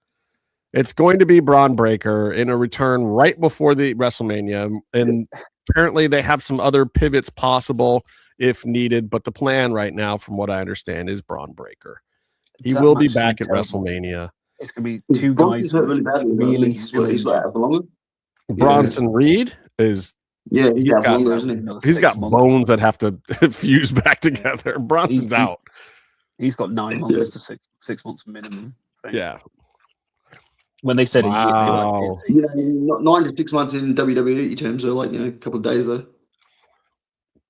It's going to be Braun Breaker in a return right before the WrestleMania. And apparently they have some other pivots possible if needed. But the plan right now, from what I understand, is Braun Breaker. He will be back at WrestleMania. It's going to be two guys really Bronson Reed is he's got bones that have to fuse back together. Bronson's out. He's got 9 months to 6 months minimum. Yeah. When they said 9 to 6 months in WWE terms are like a couple of days though.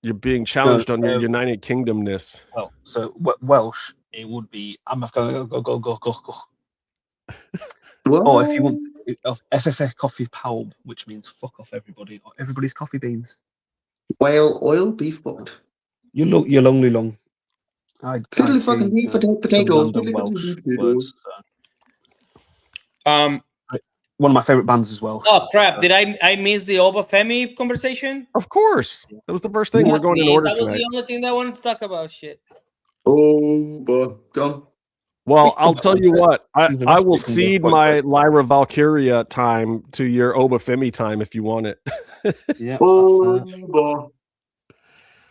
You're being challenged on your United Kingdomness. Well, so Welsh, it would be I'm going to go. Or if you want FFA coffee palm, which means fuck off everybody, or everybody's coffee beans. Whale oil, beef boat. You're lonely long. Fiddly fucking meat potatoes. Words, one of my favorite bands as well. Oh crap! Did I miss the Oba Femi conversation? Of course, that was the first thing. We're going in order tonight. That was the only thing that I wanted to talk about. Shit. Oh, but go. Well, I'll tell you what. I will cede my Lyra Valkyria time to your Oba Femi time if you want it. Yeah.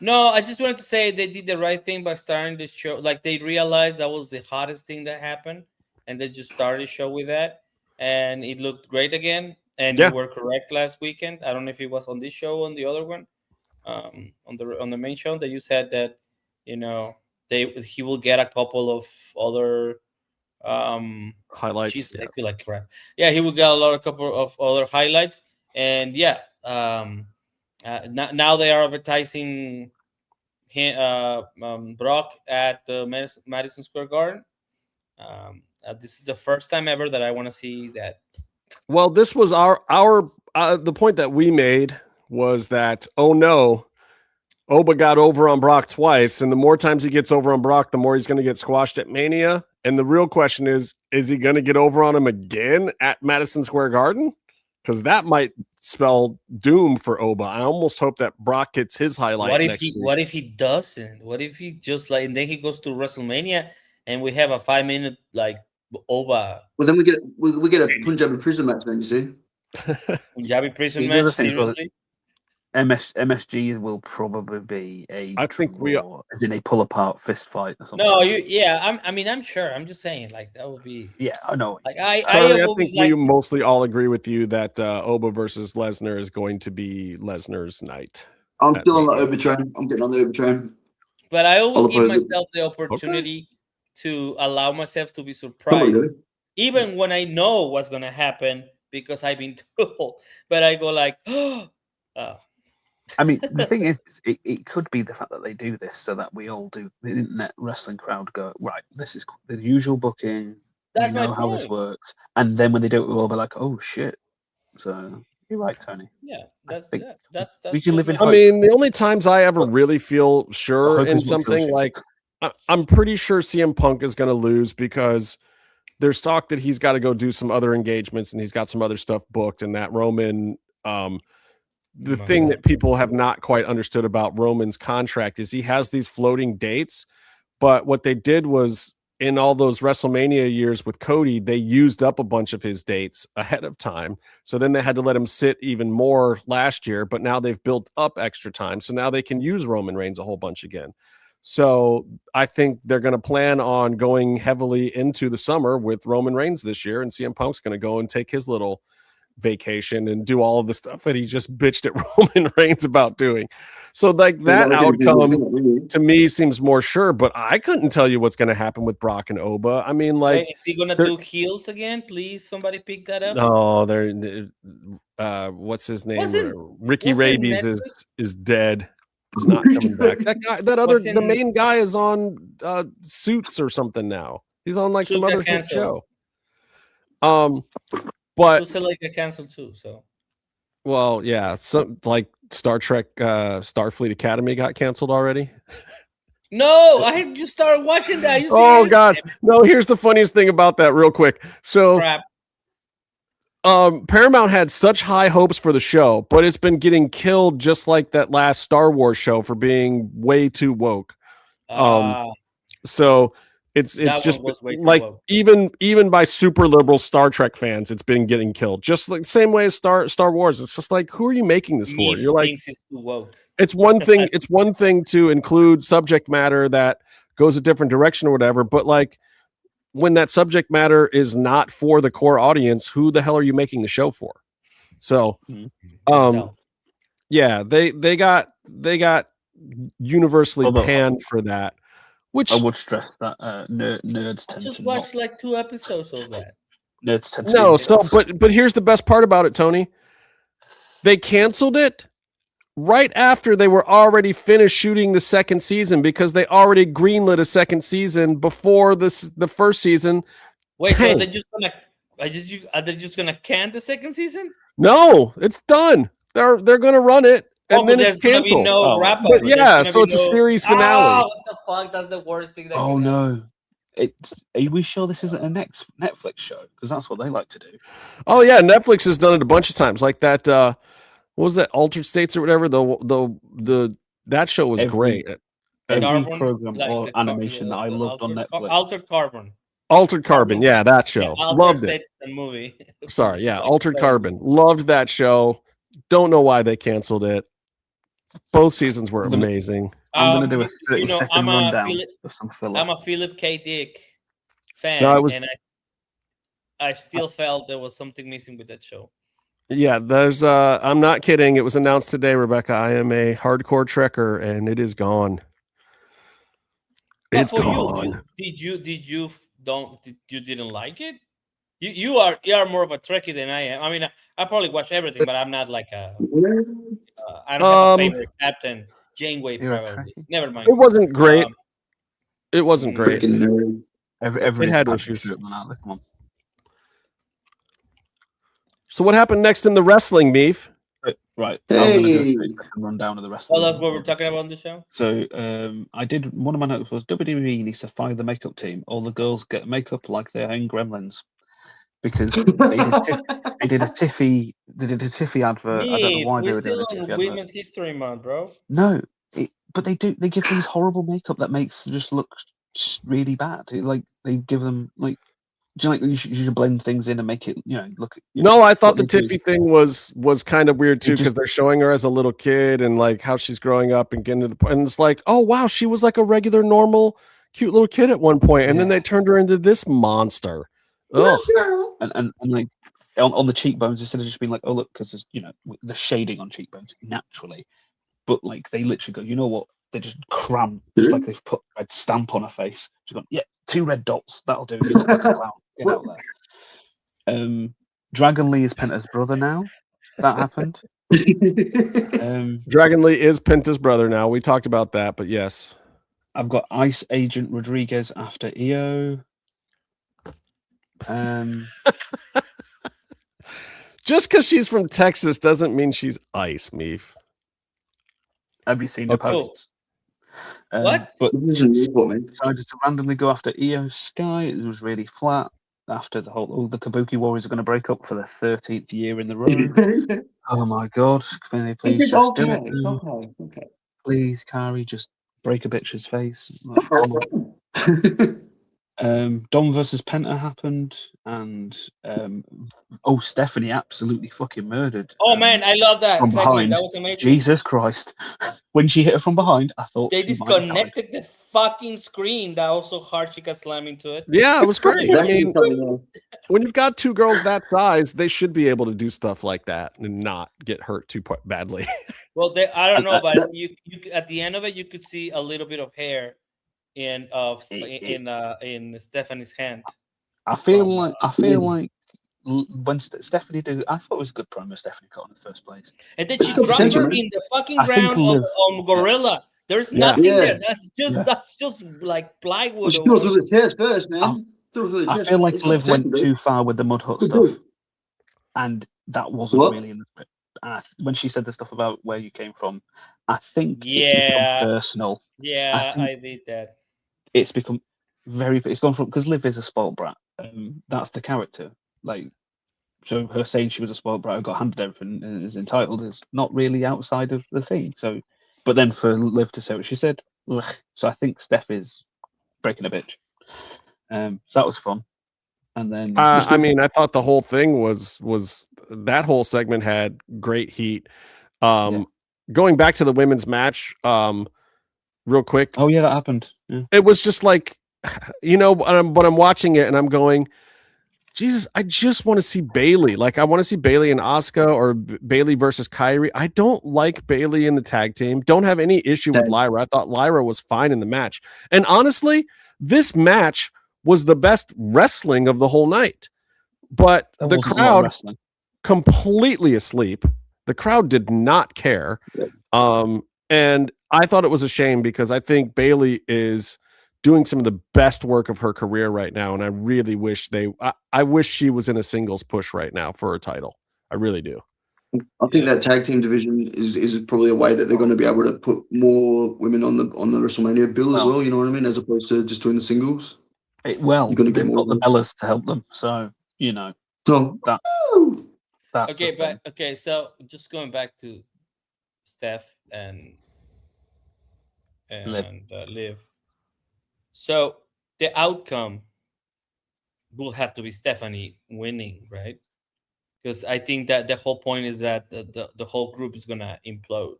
No, I just wanted to say they did the right thing by starting the show. Like they realized that was the hottest thing that happened, and they just started the show with that, and it looked great again. And you were correct last weekend. I don't know if it was on this show or on the other one, on the main show that you said that he will get a couple of other highlights. Geez, I feel like crap. Yeah, he will get a couple of other highlights, and now they are advertising Brock at the Madison Square Garden. This is the first time ever that I want to see that. Well, this was our the point that we made was that Oba got over on Brock twice, and the more times he gets over on Brock, the more he's going to get squashed at Mania. And the real question is he going to get over on him again at Madison Square Garden? Because that might spell doom for Oba. I almost hope that Brock gets his highlight. What if he doesn't? What if he just and then he goes to WrestleMania and we have a 5-minute Oba? Well, then we get a Punjabi prison match. Then you see, Punjabi prison match. Seriously. MSG will probably be I think as in a pull apart fist fight or something. No, I'm sure. I'm just saying, like that would be. Yeah, I know. Like I think we mostly all agree with you that Oba versus Lesnar is going to be Lesnar's night. I'm still on the Oba train. I'm getting on the Oba train. But I always give Oliver- myself the opportunity to allow myself to be surprised, even when I know what's gonna happen because I've been told. But I go like, oh. I mean, the thing is, it could be the fact that they do this so that we all do, the internet wrestling crowd go, right, this is the usual booking. That's we know my how this point. works. And then when they do it, we'll all be like, oh, shit. So you're right, Tony. Yeah, that's we can live in I hope. mean, the only times I ever really feel sure hope in is what kills something, you. like I'm pretty sure CM Punk is going to lose because there's talk that he's got to go do some other engagements and he's got some other stuff booked, and that Roman, the thing that people have not quite understood about Roman's contract is he has these floating dates, but what they did was in all those WrestleMania years with Cody, they used up a bunch of his dates ahead of time. So then they had to let him sit even more last year, but now they've built up extra time. So now they can use Roman Reigns a whole bunch again. So I think they're going to plan on going heavily into the summer with Roman Reigns this year, and CM Punk's going to go and take his little vacation and do all of the stuff that he just bitched at Roman Reigns about doing. So like that outcome to me seems more sure, but I couldn't tell you what's going to happen with Brock and Oba. I mean, like, wait, is he gonna do heels again? Please, somebody pick that up. No, they're what's his name? Ricky Rabies is dead. He's not coming back. That guy, the main guy is on Suits or something now. He's on like some other hit show. But Lucha like a canceled too. So, well, yeah, so like Star Trek, Starfleet Academy got canceled already. No, I have just started watching that. Oh God, no! Here's the funniest thing about that, real quick. So, Paramount had such high hopes for the show, but it's been getting killed just like that last Star Wars show for being way too woke. So. It's just like even by super liberal Star Trek fans, it's been getting killed. Just like the same way as Star Wars. It's just like, who are you making this for? You're like, it's one thing. It's one thing to include subject matter that goes a different direction or whatever. But like when that subject matter is not for the core audience, who the hell are you making the show for? So, yeah, they got universally panned for that. Which I would stress that nerds tend just to watch like 2 episodes of that. Nerds tend to no. So, but here's the best part about it, Tony. They canceled it right after they were already finished shooting the second season because they already greenlit a second season before the first season. Wait, so they're just gonna? Are they just gonna can the second season? No, it's done. They're gonna run it. And then there's gonna be no wrap up. But yeah, so it's a series finale. Oh, what the fuck? That's the worst thing. Oh no! Are we sure this isn't a Netflix show? Because that's what they like to do. Oh yeah, Netflix has done it a bunch of times. Like that. What was that? Altered States or whatever. That show was great. Every program or animation that I loved on Netflix. Altered Carbon. Yeah, that show. Loved it. The movie. Sorry, yeah, Altered Carbon. Loved that show. Don't know why they canceled it. Both seasons were amazing. I'm going to do a 30-second rundown of some filler. I'm a Philip K. Dick fan, and I still felt there was something missing with that show. Yeah, there's. I'm not kidding. It was announced today, Rebecca. I am a hardcore Trekker, and it is gone. It's gone. You didn't like it? You are more of a Trekkie than I am. I mean, I probably watch everything, but I'm not like a. I don't have a favorite captain. Janeway, probably. Never mind. It wasn't great. It wasn't great. Every had issues. Come on. So what happened next in the wrestling, Meef? Right. I'm going to do a rundown of the wrestling. Oh, that's what we're talking about on the show? So I did, one of my notes was WWE needs to fire the makeup team. All the girls get makeup like they're in Gremlins. Because they did a Tiffy advert. I don't know why they were doing a Tiffy advert. Women's History Month, bro. No, but they give these horrible makeup that makes them just look really bad. They give them like, do you should blend things in and make it look. No, I thought the Tiffy thing was kind of weird too because they're showing her as a little kid and like how she's growing up and getting to the point. And it's like, oh wow, she was like a regular, normal, cute little kid at one point, and then they turned her into this monster. Ugh. And like on the cheekbones, instead of just being like, oh look, because there's the shading on cheekbones naturally, but like they literally go, you know what, They just cram, just like they've put a red stamp on her face. She's gone, yeah, 2 red dots. That'll do. You look like a clown. Get out there. Dragon Lee is Penta's brother now. That happened. Dragon Lee is Penta's brother now. We talked about that, but yes. I've got Ice Agent Rodriguez after EO. Just because she's from Texas doesn't mean she's ice, Meef. Have you seen the posts? What? But decided to randomly go after EO Sky. It was really flat after the whole. The Kabuki Warriors are going to break up for the 13th year in the row. Oh my God! Can they please just do it? Okay. Please, Kari, just break a bitch's face. Dom versus Penta happened, and Stephanie absolutely fucking murdered. Oh man, I love that from segment. Behind. That was amazing. Jesus Christ! When she hit her from behind, I thought they disconnected the fucking screen. That was so hard she got slammed into it. Yeah, it was great. I mean, when you've got 2 girls that size, they should be able to do stuff like that and not get hurt too badly. Well, I don't know, but you at the end of it, you could see a little bit of hair in Stephanie's hand. I feel like when Stephanie did, I thought it was a good promo Stephanie got in the first place. And then she dropped her in the fucking ground on Gorilla. There's nothing there. That's just like plywood. She threw through the chest first, man. I feel like Liv went too far with the Mud Hut stuff, and that wasn't really in the script. And when she said the stuff about where you came from, I think it's become personal. Yeah, I did that. It's become it's gone from, because Liv is a spoiled brat. That's the character. Like, so her saying she was a spoiled brat who got handed everything and is entitled is not really outside of the thing. So, but then for Liv to say what she said, so I think Steph is breaking a bitch. So that was fun. And then I mean, I thought the whole thing was that whole segment had great heat. Going back to the women's match, real quick. Oh yeah, that happened. Yeah. It was just like, but I'm watching it and I'm going, Jesus, I just want to see Bayley. Like, I want to see Bayley and Asuka, or Bayley versus Kyrie. I don't like Bayley in the tag team. Don't have any issue with Lyra. I thought Lyra was fine in the match. And honestly, this match was the best wrestling of the whole night. But the crowd completely asleep. The crowd did not care. And I thought it was a shame, because I think Bayley is doing some of the best work of her career right now, and I really wish I wish she was in a singles push right now for her title. I really do. I think that tag team division is probably a way that they're going to be able to put more women on the WrestleMania bill as well. You know what I mean, as opposed to just doing the singles. You're going to get more the Bellas to help them. So that. Okay. So just going back to Steph and Liv. So the outcome will have to be Stephanie winning, right? Because I think that the whole point is that the whole group is gonna implode.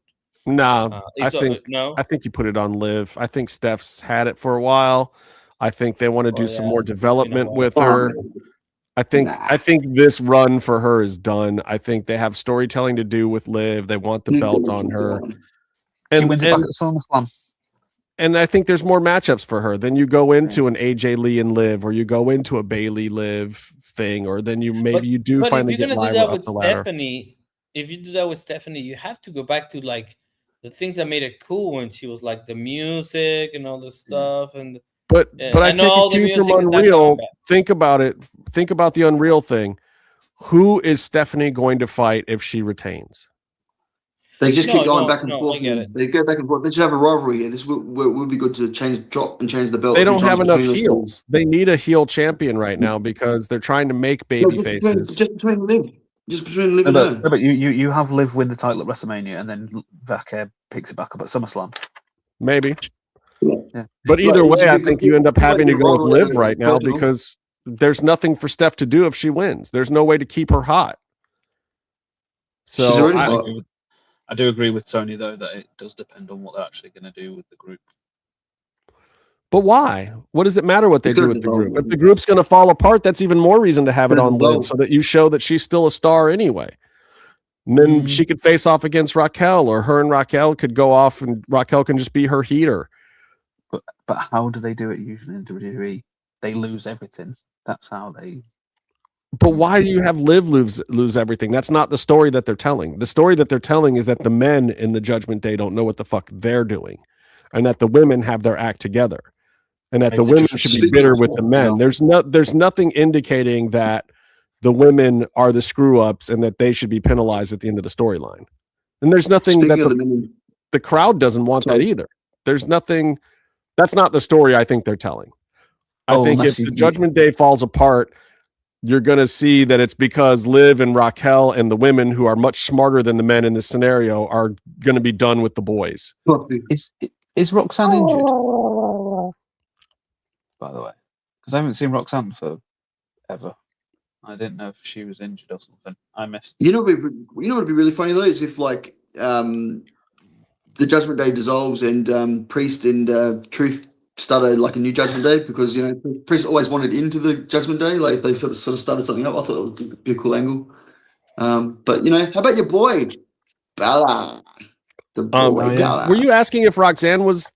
No, I think you put it on Liv. I think Steph's had it for a while. I think they want to do some more development with her. I think this run for her is done. I think they have storytelling to do with Liv. They want the belt on her. She wins back at SummerSlam. And I think there's more matchups for her. Then you go into an AJ Lee and Liv, or you go into a Bayley Liv thing, or then you finally get Lyra up the ladder. If you do that with Stephanie, you have to go back to like the things that made it cool when she was like the music and all this stuff. But I take a cue from Unreal. Think about it. Think about the Unreal thing. Who is Stephanie going to fight if she retains? They just keep going back and forth. They go back and forth. They just have a rivalry here. This would be good to drop and change the belt. They don't have enough heels. They need a heel champion right now because they're trying to make baby faces. Just between Liv. And her. But you have Liv win the title at WrestleMania, and then Vaca picks it back up at SummerSlam. Maybe. Yeah. But either way, I think you end up having to go with Liv right now, because there's nothing for Steph to do if she wins. There's no way to keep her hot. So I do agree with Tony, though, that it does depend on what they're actually going to do with the group. But why? What does it matter what they do with the group? If the group's going to fall apart, that's even more reason to have it on Liv, so that you show that she's still a star anyway. And then she could face off against Raquel, or her and Raquel could go off, and Raquel can just be her heater. But how do they do it usually in WWE? They lose everything. That's how they. But why do you have Liv lose everything? That's not the story that they're telling. The story that they're telling is that the men in the Judgment Day don't know what the fuck they're doing, and that the women have their act together, and that the women should be bitter with the men. There's nothing indicating that the women are the screw ups and that they should be penalized at the end of the storyline. And there's nothing that the crowd doesn't want that either. There's nothing. That's not the story I think they're telling. I think if the Judgment Day falls apart, you're going to see that it's because Liv and Raquel and the women who are much smarter than the men in this scenario are going to be done with the boys. Is Roxanne injured? By the way, because I haven't seen Roxanne for ever. I didn't know if she was injured or something. I missed. You know what would be really funny though is if like the Judgment Day dissolves and Priest and Truth started like a new Judgment Day, because Priest always wanted into the Judgment Day. Like if they sort of started something up, I thought it would be a cool angle. But how about your boy Bella? The boy Bella. Were you asking if Roxanne was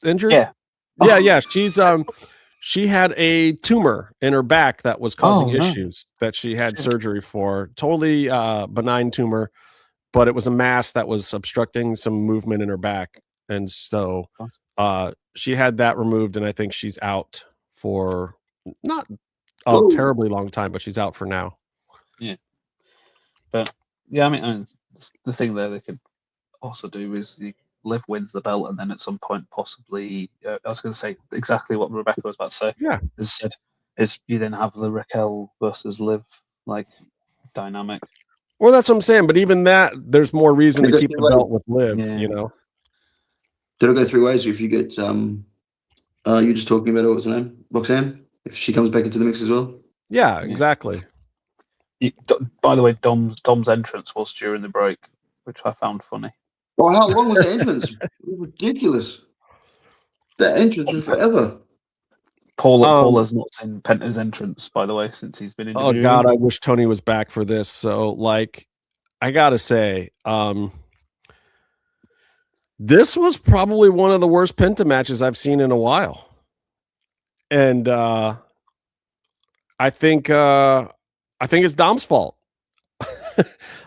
injured? Yeah. She had a tumor in her back that was causing issues that she had surgery for. Totally benign tumor, but it was a mass that was obstructing some movement in her back, and so she had that removed, and I think she's out for not a terribly long time, but she's out for now. Yeah. But yeah, I mean the thing there they could also do is Liv wins the belt, and then at some point possibly I was going to say exactly what Rebecca was about to say. Yeah, is you then have the Raquel versus Liv like dynamic. Well, that's what I'm saying. But even that, there's more reason to keep the belt with Liv. Did it go 3 ways? If you get you're just talking about what's her name, Roxanne, if she comes back into the mix as well. Yeah, exactly. By the way, Dom's entrance was during the break, which I found funny. Oh, how long was the entrance? It was ridiculous. That entrance was forever. Paula's not seen Penta's entrance, by the way, since he's been in. Oh God, I wish Tony was back for this. So, like, I gotta say, this was probably one of the worst Penta matches I've seen in a while, and I think it's Dom's fault.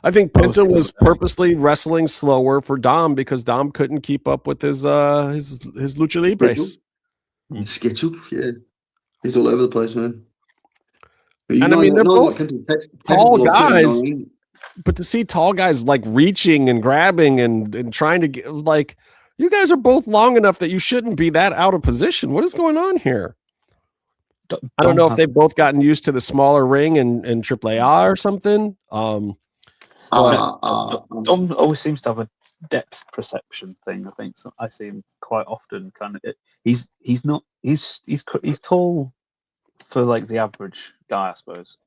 I think Penta was purposely wrestling slower for Dom because Dom couldn't keep up with his lucha libres. Schedule, yeah, he's all over the place, man. And I mean, they're both tall guys, but to see tall guys like reaching and grabbing and trying to get, like, you guys are both long enough that you shouldn't be that out of position. What is going on here? I don't know if they've both gotten used to the smaller ring and AAA or something. Dom always seems to have a depth perception thing. I think so. I see him quite often. He's tall for like the average guy, I suppose,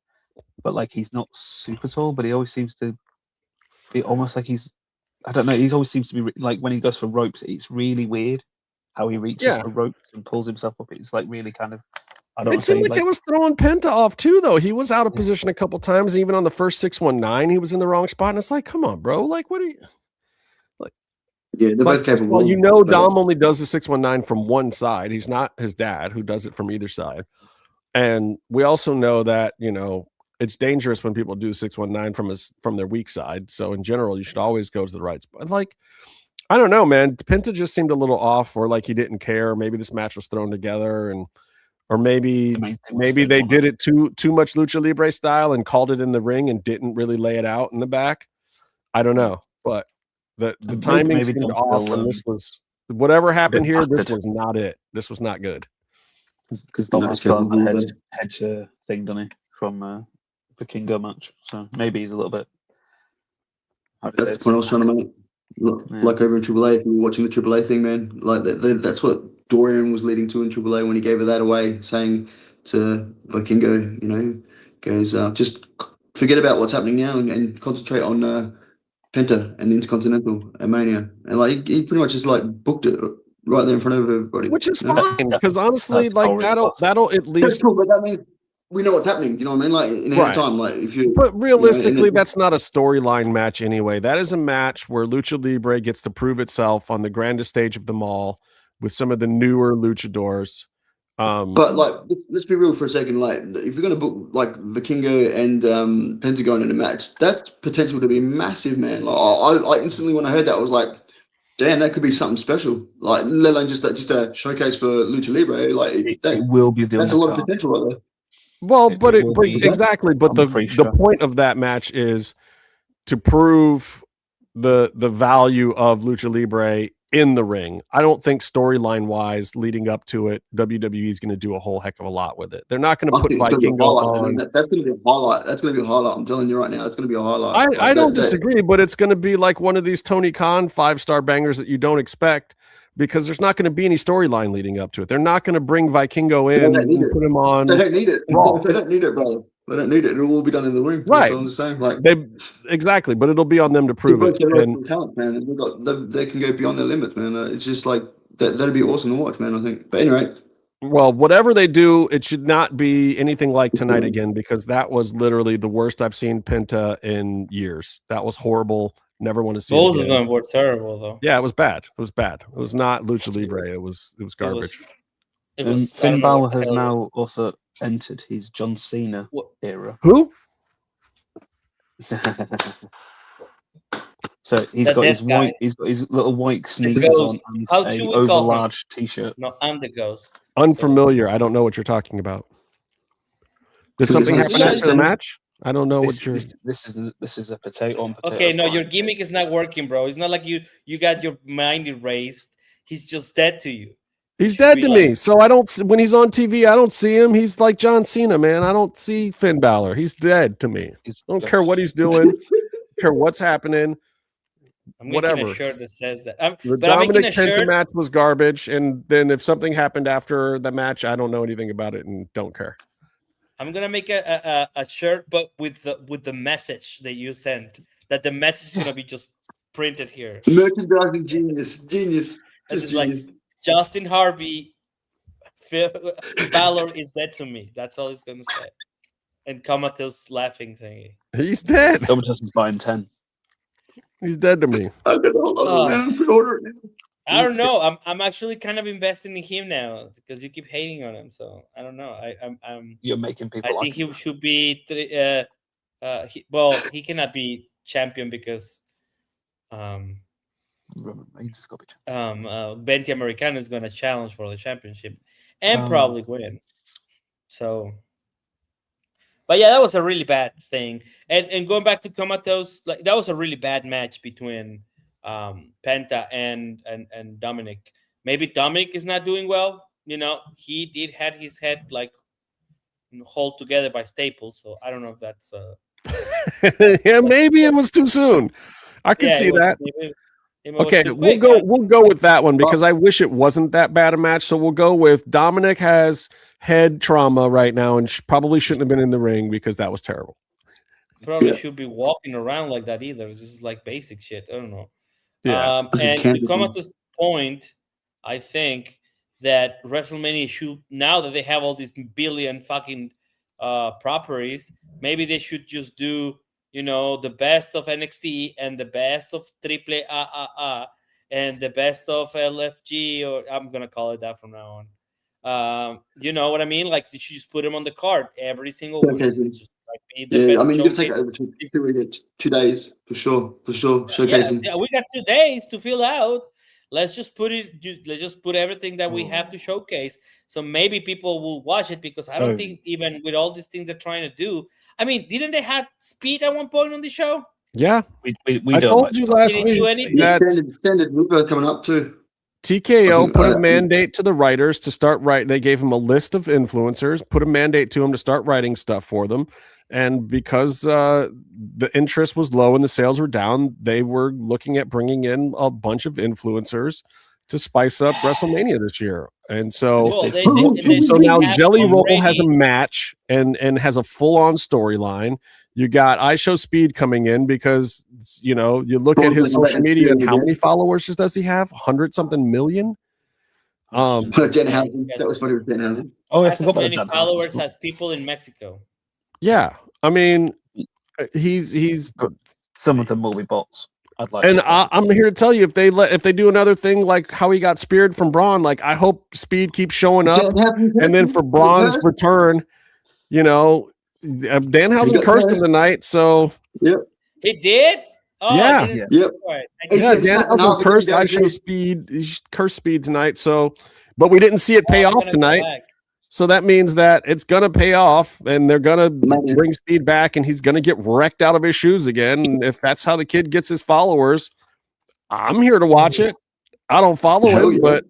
but like he's not super tall. But he always seems to be almost like I don't know. He always seems to be like when he goes for ropes, it's really weird how he reaches for ropes and pulls himself up. It's like really kind of. It seemed like it was throwing Penta off too, though. He was out of position a couple times. Even on the first 619, he was in the wrong spot. And it's like, come on, bro. Like, what are you like? Yeah, they're both capable. Well, Dom only does the 619 from one side. He's not his dad, who does it from either side. And we also know that it's dangerous when people do 619 from their weak side. So in general, you should always go to the right spot. Like, I don't know, man. Penta just seemed a little off, or like he didn't care. Maybe this match was thrown together or maybe they did it too much lucha libre style and called it in the ring and didn't really lay it out in the back. I don't know, but the timing seemed off, and this was whatever happened here. This was not it. This was not good. Because Dom still has the hedge thing, doesn't he, from the Kingo match? So maybe he's a little bit. That's the point I was trying to make. Like over in AAA, if you were watching the AAA thing, man, like that's what Dorian was leading to in AAA when he gave her that away, saying to Vikingo, goes, just forget about what's happening now and concentrate on Penta and the Intercontinental and Mania. And like he pretty much just like booked it right there in front of everybody. Which is fine, because honestly, like that'll at least. Cool, but that means we know what's happening. You know what I mean? Like in a time, like if you. But realistically, that's not a storyline match anyway. That is a match where Lucha Libre gets to prove itself on the grandest stage of them all with some of the newer luchadors. But like, let's be real for a second. Like, if you're gonna book like Vikingo and Pentagon in a match, that's potential to be massive, man. Like, I instantly when I heard that, I was like, damn, that could be something special. Like, let alone just a showcase for Lucha Libre. Like, it will be the that's a lot of potential right there. Well, but exactly. But the point of that match is to prove the value of Lucha Libre in the ring. I don't think storyline wise leading up to it, WWE is going to do a whole heck of a lot with it. They're not going to put Vikingo on. That's going to be a highlight. That's going to be a highlight. I'm telling you right now, that's going to be a highlight. I don't disagree, but it's going to be like one of these Tony Khan 5-star bangers that you don't expect because there's not going to be any storyline leading up to it. They're not going to bring Vikingo in and put him on. They don't need it. They don't need it, brother. They don't need it. It'll all be done in the ring. Right. I'm just saying, like, exactly, but it'll be on them to prove it. Talent, man. They can go beyond their limits, man. It's just like that'd be awesome to watch, man. I think. But anyway. Well, whatever they do, it should not be anything like tonight again because that was literally the worst I've seen Penta in years. That was horrible. Never want to see. Both of them were terrible, though. Yeah, it was bad. It was bad. It was not Lucha Libre. It was garbage. Finn Balor has now also entered his John Cena era. Who? So he's got his white. He's got his little white sneakers on and an over large t-shirt. No, I'm the Ghost. Unfamiliar. I don't know what you're talking about. Did something happen after the match? I don't know what you're. This is a potato on potato. Okay, no, your gimmick is not working, bro. It's not like you got your mind erased. He's just dead to you. He's dead to me. So I don't. When he's on TV, I don't see him. He's like John Cena, man. I don't see Finn Balor. He's dead to me. I don't care what he's doing. I don't care what's happening. I'm making a shirt that says that. The Dominic Penta match was garbage, and then if something happened after the match, I don't know anything about it and don't care. I'm gonna make a shirt, but with the message that you sent. That the message is gonna be just printed here. Merchandising genius. Just like Justin Harvey, Balor is dead to me. That's all he's gonna say. And Comatose laughing thingy. He's dead. Comatose is buying 10. He's dead to me. I don't know. I'm actually kind of investing in him now because you keep hating on him. So I don't know. I'm. You're making people. I think he should be. He cannot be champion because. Venti Americano is going to challenge for the championship and probably win. So. But yeah, that was a really bad thing. And going back to Comatose, like that was a really bad match between Penta and Dominic. Maybe Dominic is not doing well. You know, he did had his head like hold together by staples. So I don't know if that's yeah, maybe it was too soon. I can see that. Okay, we'll go with that one because I wish it wasn't that bad a match. So we'll go with Dominic has head trauma right now and probably shouldn't have been in the ring because that was terrible. Probably should be walking around like that either. This is like basic shit. I don't know. Yeah. And to come at this point, I think that WrestleMania should, now that they have all these billion fucking properties, maybe they should just do, you know, the best of NXT and the best of AAA and the best of LFG, or I'm gonna call it that from now on. You know what I mean? Like you should just put them on the card every single week. Just, like, be the best. I mean, you can take it over 2 days for sure. Showcasing. Yeah, we got 2 days to fill out. Let's just put everything that we have to showcase. So maybe people will watch it because I don't think even with all these things they're trying to do. I mean, didn't they have Speed at one point on the show? Yeah, we I told you last week that extended Lucha coming up too. TKO put a mandate to the writers to start writing. They gave them a list of influencers, put a mandate to them to start writing stuff for them. And because the interest was low and the sales were down, they were looking at bringing in a bunch of influencers to spice up WrestleMania this year. And so, so now Jelly Roll has a match and has a full-on storyline. You got I Show Speed coming in because, you know, you look at his social media and how many followers does he have? 100-something million? Danhausen. That was funny with Danhausen. Oh, I Has forgot as about many Dan followers Housen. as people in Mexico. Yeah, I mean, he's some of them will be bots. I'd like, and to I'm here to tell you, if they do another thing like how he got speared from Braun, like I hope Speed keeps showing up, and then for Braun's return, you know, Danhausen cursed him tonight, so He did. Oh, yeah, I didn't Yep. yeah, Danhausen cursed Speed. He cursed Speed tonight, so but we didn't see it pay off tonight. So that means that it's gonna pay off, and they're gonna bring Speed back, and he's gonna get wrecked out of his shoes again. And if that's how the kid gets his followers, I'm here to watch it. I don't follow him, but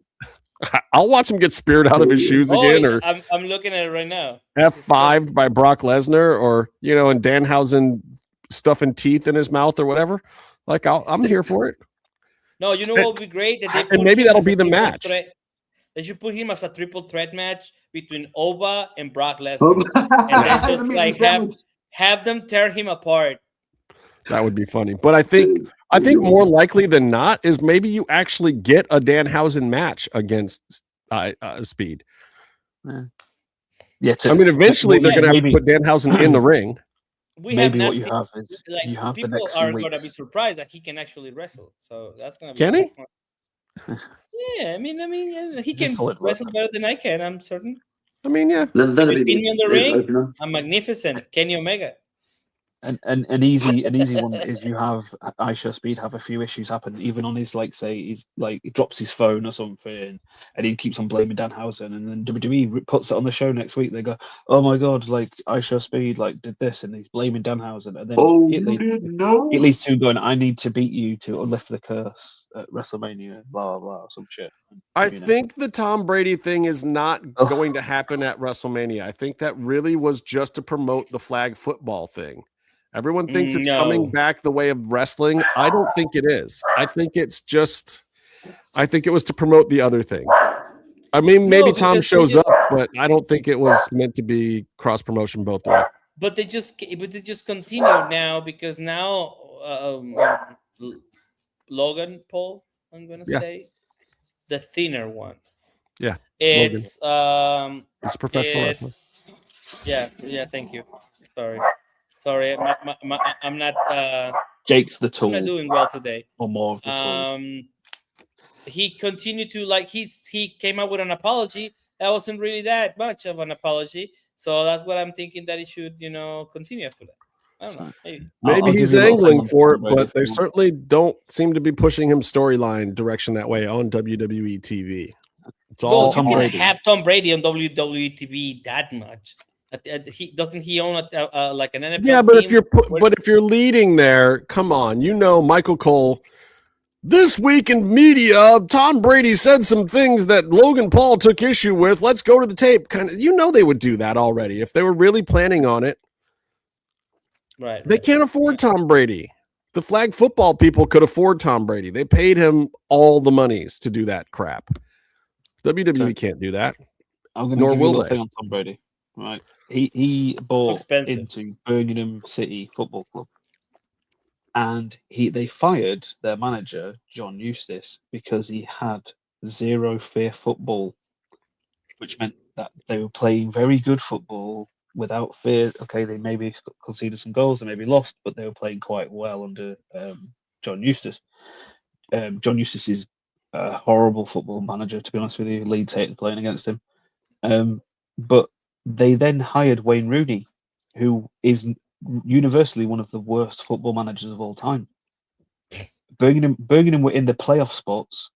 I'll watch him get speared out of his shoes again. Or I'm looking at it right now. F5'd by Brock Lesnar, or and Danhausen stuffing teeth in his mouth or whatever. Like I'm here for it. No, you know what would be great? That they and maybe that'll be the match. They should put him as a triple threat match between Ova and Brock Lesnar, and then just like have them tear him apart. That would be funny. But I think more likely than not is maybe you actually get a Danhausen match against Speed. Yeah, I mean, eventually they're going to have to put Danhausen in the ring. Maybe what you have is you have people the next are few going to weeks. be surprised that he can actually wrestle. So that's going to be Can he? fun. Yeah, I mean, he can wrestle better than I can. I'm certain. I mean, yeah. If you see me on the ring, I'm magnificent. Kenny Omega. And an easy one is you have Aisha Speed have a few issues happen, even on his he's he drops his phone or something, and he keeps on blaming Danhausen, and then WWE puts it on the show next week. They go, "Oh my god, Aisha Speed did this," and he's blaming Danhausen, and then it leads to him going, "I need to beat you to lift the curse at WrestleMania," blah blah blah, some shit. I think the Tom Brady thing is not going to happen at WrestleMania. I think that really was just to promote the flag football thing. Everyone thinks it's coming back the way of wrestling. I don't think it is. I think it was to promote the other thing. I mean, maybe Tom shows up, but I don't think it was meant to be cross promotion both ways. But they just continue now because now Logan Paul, I'm gonna say the thinner one. Yeah, it's it's professional wrestling. Yeah. Thank you. Sorry, I'm not. Jake's the tool. I'm not doing well today. Or more of the tool. He continued to he came out with an apology. That wasn't really that much of an apology. So that's what I'm thinking that he should, continue after that. I don't know. Maybe he's angling for it, but they certainly don't seem to be pushing him storyline direction that way on WWE TV. It's all Tom Brady. Have Tom Brady on WWE TV that much. He own an NFL? Yeah, but if you're leading there, come on, Michael Cole. This week in media, Tom Brady said some things that Logan Paul took issue with. Let's go to the tape. They would do that already if they were really planning on it. Right. They can't afford Tom Brady. The flag football people could afford Tom Brady. They paid him all the monies to do that crap. WWE can't do that. Nor will they. Thing on Tom Brady. Right. He bought into Birmingham City Football Club, and they fired their manager John Eustace because he had zero fear football, which meant that they were playing very good football without fear. Okay, they maybe conceded some goals, they maybe lost, but they were playing quite well under John Eustace. John Eustace is a horrible football manager, to be honest with you. Leeds hated playing against him, but they then hired Wayne Rooney, who is universally one of the worst football managers of all time. Birmingham were in the playoff spots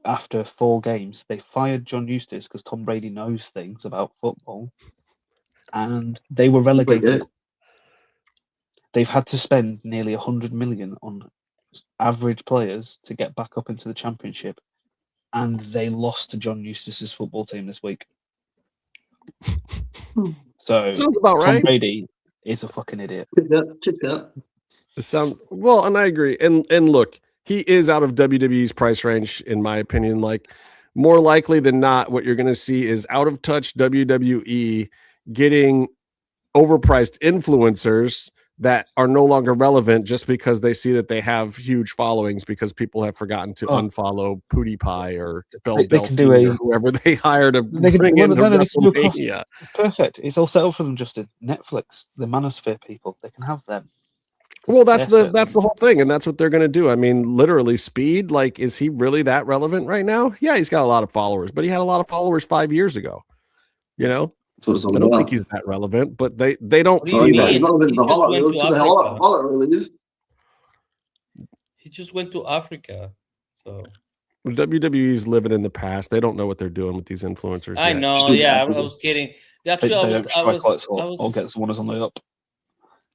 after 4 games. They fired John Eustace because Tom Brady knows things about football, and they were relegated. They've had to spend nearly 100 million on average players to get back up into the championship, and they lost to John Eustace's football team this week. So sounds about Tom right. Brady is a fucking idiot. Check that. It sounds well, and I agree. And look, he is out of WWE's price range, in my opinion. More likely than not, what you're going to see is out of touch WWE getting overpriced influencers that are no longer relevant just because they see that they have huge followings because people have forgotten to unfollow PewDiePie or Bill Delphine or whoever they hire to bring into WrestleMania. It's perfect. It's all set up for them, Justin. Netflix, the Manosphere people, they can have them. Well, that's the whole thing, and that's what they're going to do. I mean, literally, Speed, like, is he really that relevant right now? Yeah, he's got a lot of followers, but he had a lot of followers 5 years ago. You know, I don't think he's that relevant, but they don't see that. He just went to Africa, so WWE's living in the past. They don't know what they're doing with these influencers. I know. Yeah, I was kidding. Actually, I'll get someone on the up.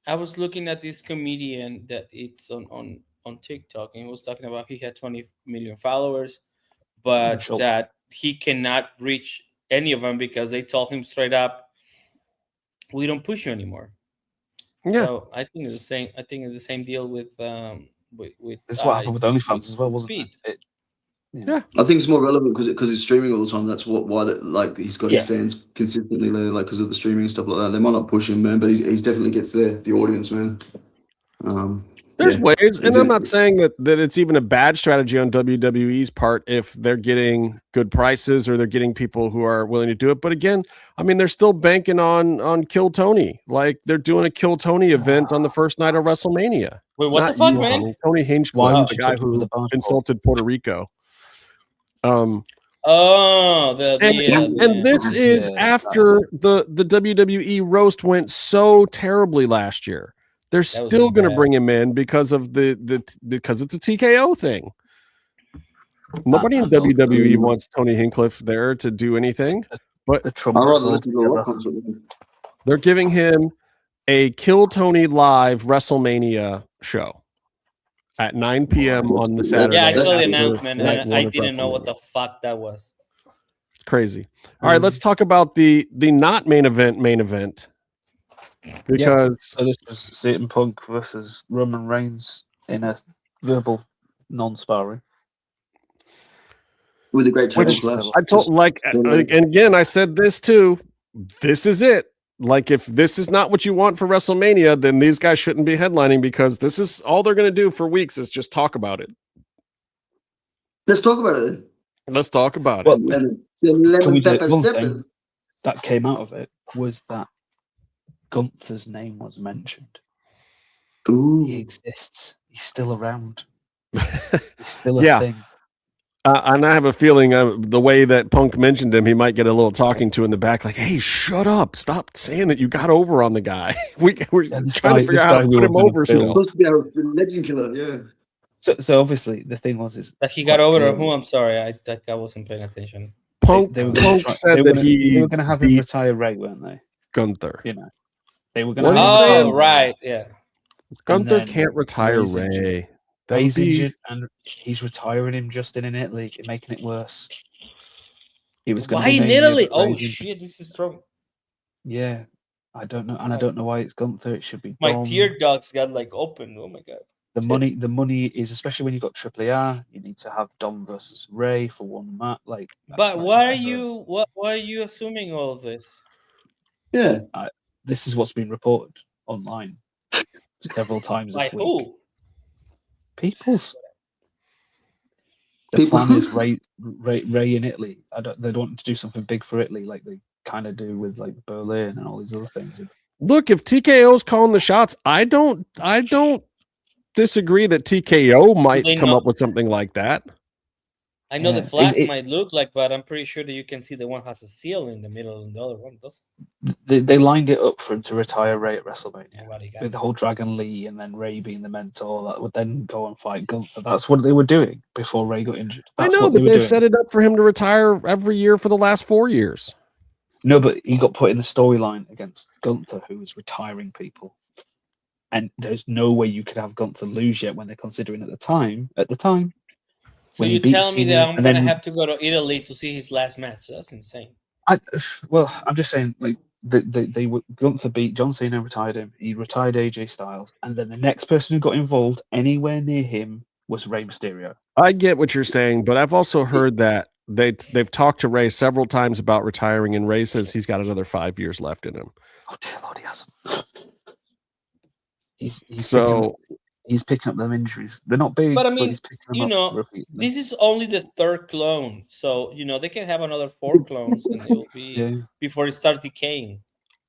I was looking at this comedian that it's on TikTok, and he was talking about he had 20 million followers, but that he cannot reach any of them because they told him straight up, "We don't push you anymore." Yeah. So I think it's the same. I think it's the same deal with This is what happened with OnlyFans as well, wasn't it? Yeah, I think it's more relevant because it's streaming all the time. That's why like he's got his fans consistently there, like because of the streaming and stuff like that. They might not push him, man, but he definitely gets the audience, man. There's ways, and I'm not saying that it's even a bad strategy on WWE's part if they're getting good prices or they're getting people who are willing to do it. But again, I mean, they're still banking on Kill Tony. Like they're doing a Kill Tony event on the first night of WrestleMania. Wait, what the fuck, man? Tony Hinchcliffe, the guy who insulted Puerto Rico. And this is after the WWE roast went so terribly last year. They're still going to bring him in because of because it's a TKO thing. Nobody in WWE wants Tony Hinchcliffe there to do anything, but they're giving him a Kill Tony live WrestleMania show at 9 p.m. on the Saturday. Yeah, I saw the announcement, and I didn't know what the fuck that was. It's crazy. All right, let's talk about the not main event. Because so this was CM Punk versus Roman Reigns in a verbal non-sparring. With a great I told and again I said this too. This is it. Like if this is not what you want for WrestleMania, then these guys shouldn't be headlining because this is all they're going to do for weeks is just talk about it. Let's talk about it then. Let's talk about it. One thing that came out of it was that Gunther's name was mentioned. Ooh. He exists. He's still around. He's still a thing. And I have a feeling the way that Punk mentioned him, he might get a little talking to in the back, like, "Hey, shut up! Stop saying that you got over on the guy. We're trying to figure out how to put him over still." Supposed to be a legend killer, yeah. So obviously the thing was that he got over or who? I'm sorry, I wasn't paying attention. Punk said that they were going to have him retire Ray, weren't they? Gunther. You know, they were going to. Oh, right, yeah. Gunther can't retire Ray. Ray's injured, and he's retiring him Justin in Italy, making it worse. He was going. Why in Italy? Oh shit, this is strong. Yeah, I don't know, and I don't know why it's Gunther. It should be. My Dom. tear ducts got like open. Oh my god. The money is, especially when you got 𝔸𝕄, you need to have Dom versus Ray for one match. Like, but why are you assuming all of this? Yeah, this is what's been reported online several times this week. Who? The plan is Ray in Italy. They don't want to do something big for Italy like they kind of do with like Berlin and all these other things. Look, if TKO's calling the shots, I don't disagree that TKO might come up with something like that. I know the flags might look like, but I'm pretty sure that you can see the one has a seal in the middle and the other one doesn't. They lined it up for him to retire Ray at WrestleMania with the whole Dragon Lee and then Ray being the mentor that would then go and fight Gunther. That's what they were doing before Ray got injured. That's I know, but they've set it up for him to retire every year for the last 4 years. No, but he got put in the storyline against Gunther, who was retiring people. And there's no way you could have Gunther lose yet when they're considering at the time. So you tell me that I'm going to have to go to Italy to see his last match. That's insane. I'm just saying, like, they Gunther beat John Cena, retired him. He retired AJ Styles. And then the next person who got involved anywhere near him was Rey Mysterio. I get what you're saying, but I've also heard that they've talked to Ray several times about retiring, and Ray says he's got another 5 years left in him. Oh, dear Lord, he hasn't. He's So picking up them injuries. They're not big, But I mean, he's picking them up repeatedly. this is only the third clone, so they can have another 4 clones, and it'll be before it starts decaying.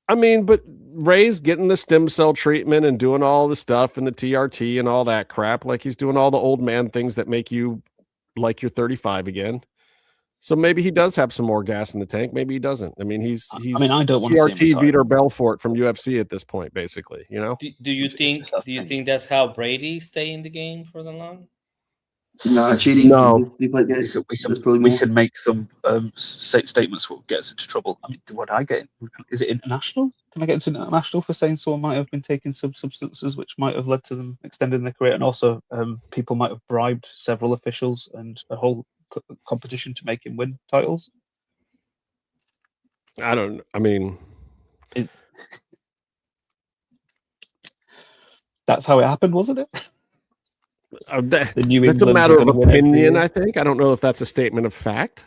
I mean, but Ray's getting the stem cell treatment and doing all the stuff and the TRT and all that crap. Like he's doing all the old man things that make you like you're 35 again. So maybe he does have some more gas in the tank. Maybe he doesn't. I mean, he's I don't want TRT to see him Vitor Belfort from UFC at this point, basically. Do you think that's how Brady stay in the game for the long? No, cheating. No. We can make some statements what gets into trouble. I mean, what I get? Is it international? Can I get into international for saying someone might have been taking some substances which might have led to them extending their career, and also people might have bribed several officials and a whole competition to make him win titles? That's how it happened, wasn't it? That's a matter of opinion, I think. I don't know if that's a statement of fact.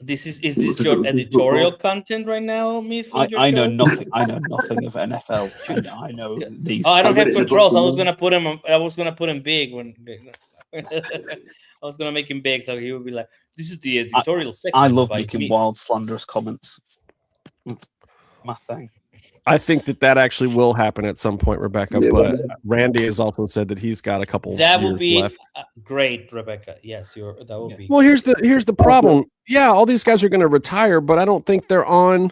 Is this your editorial content right now, Meef? I know nothing. I know nothing of NFL. I know these. I don't have controls. I was gonna put him big when. I was gonna make him big, so he would be like, "This is the editorial segment." I love making wild, slanderous comments. My thing. I think that actually will happen at some point, Rebecca. But Randy has also said that he's got a couple. That would years be left. Great, Rebecca. Yes, that would be. Well, here's the problem. Yeah, all these guys are going to retire, but I don't think they're on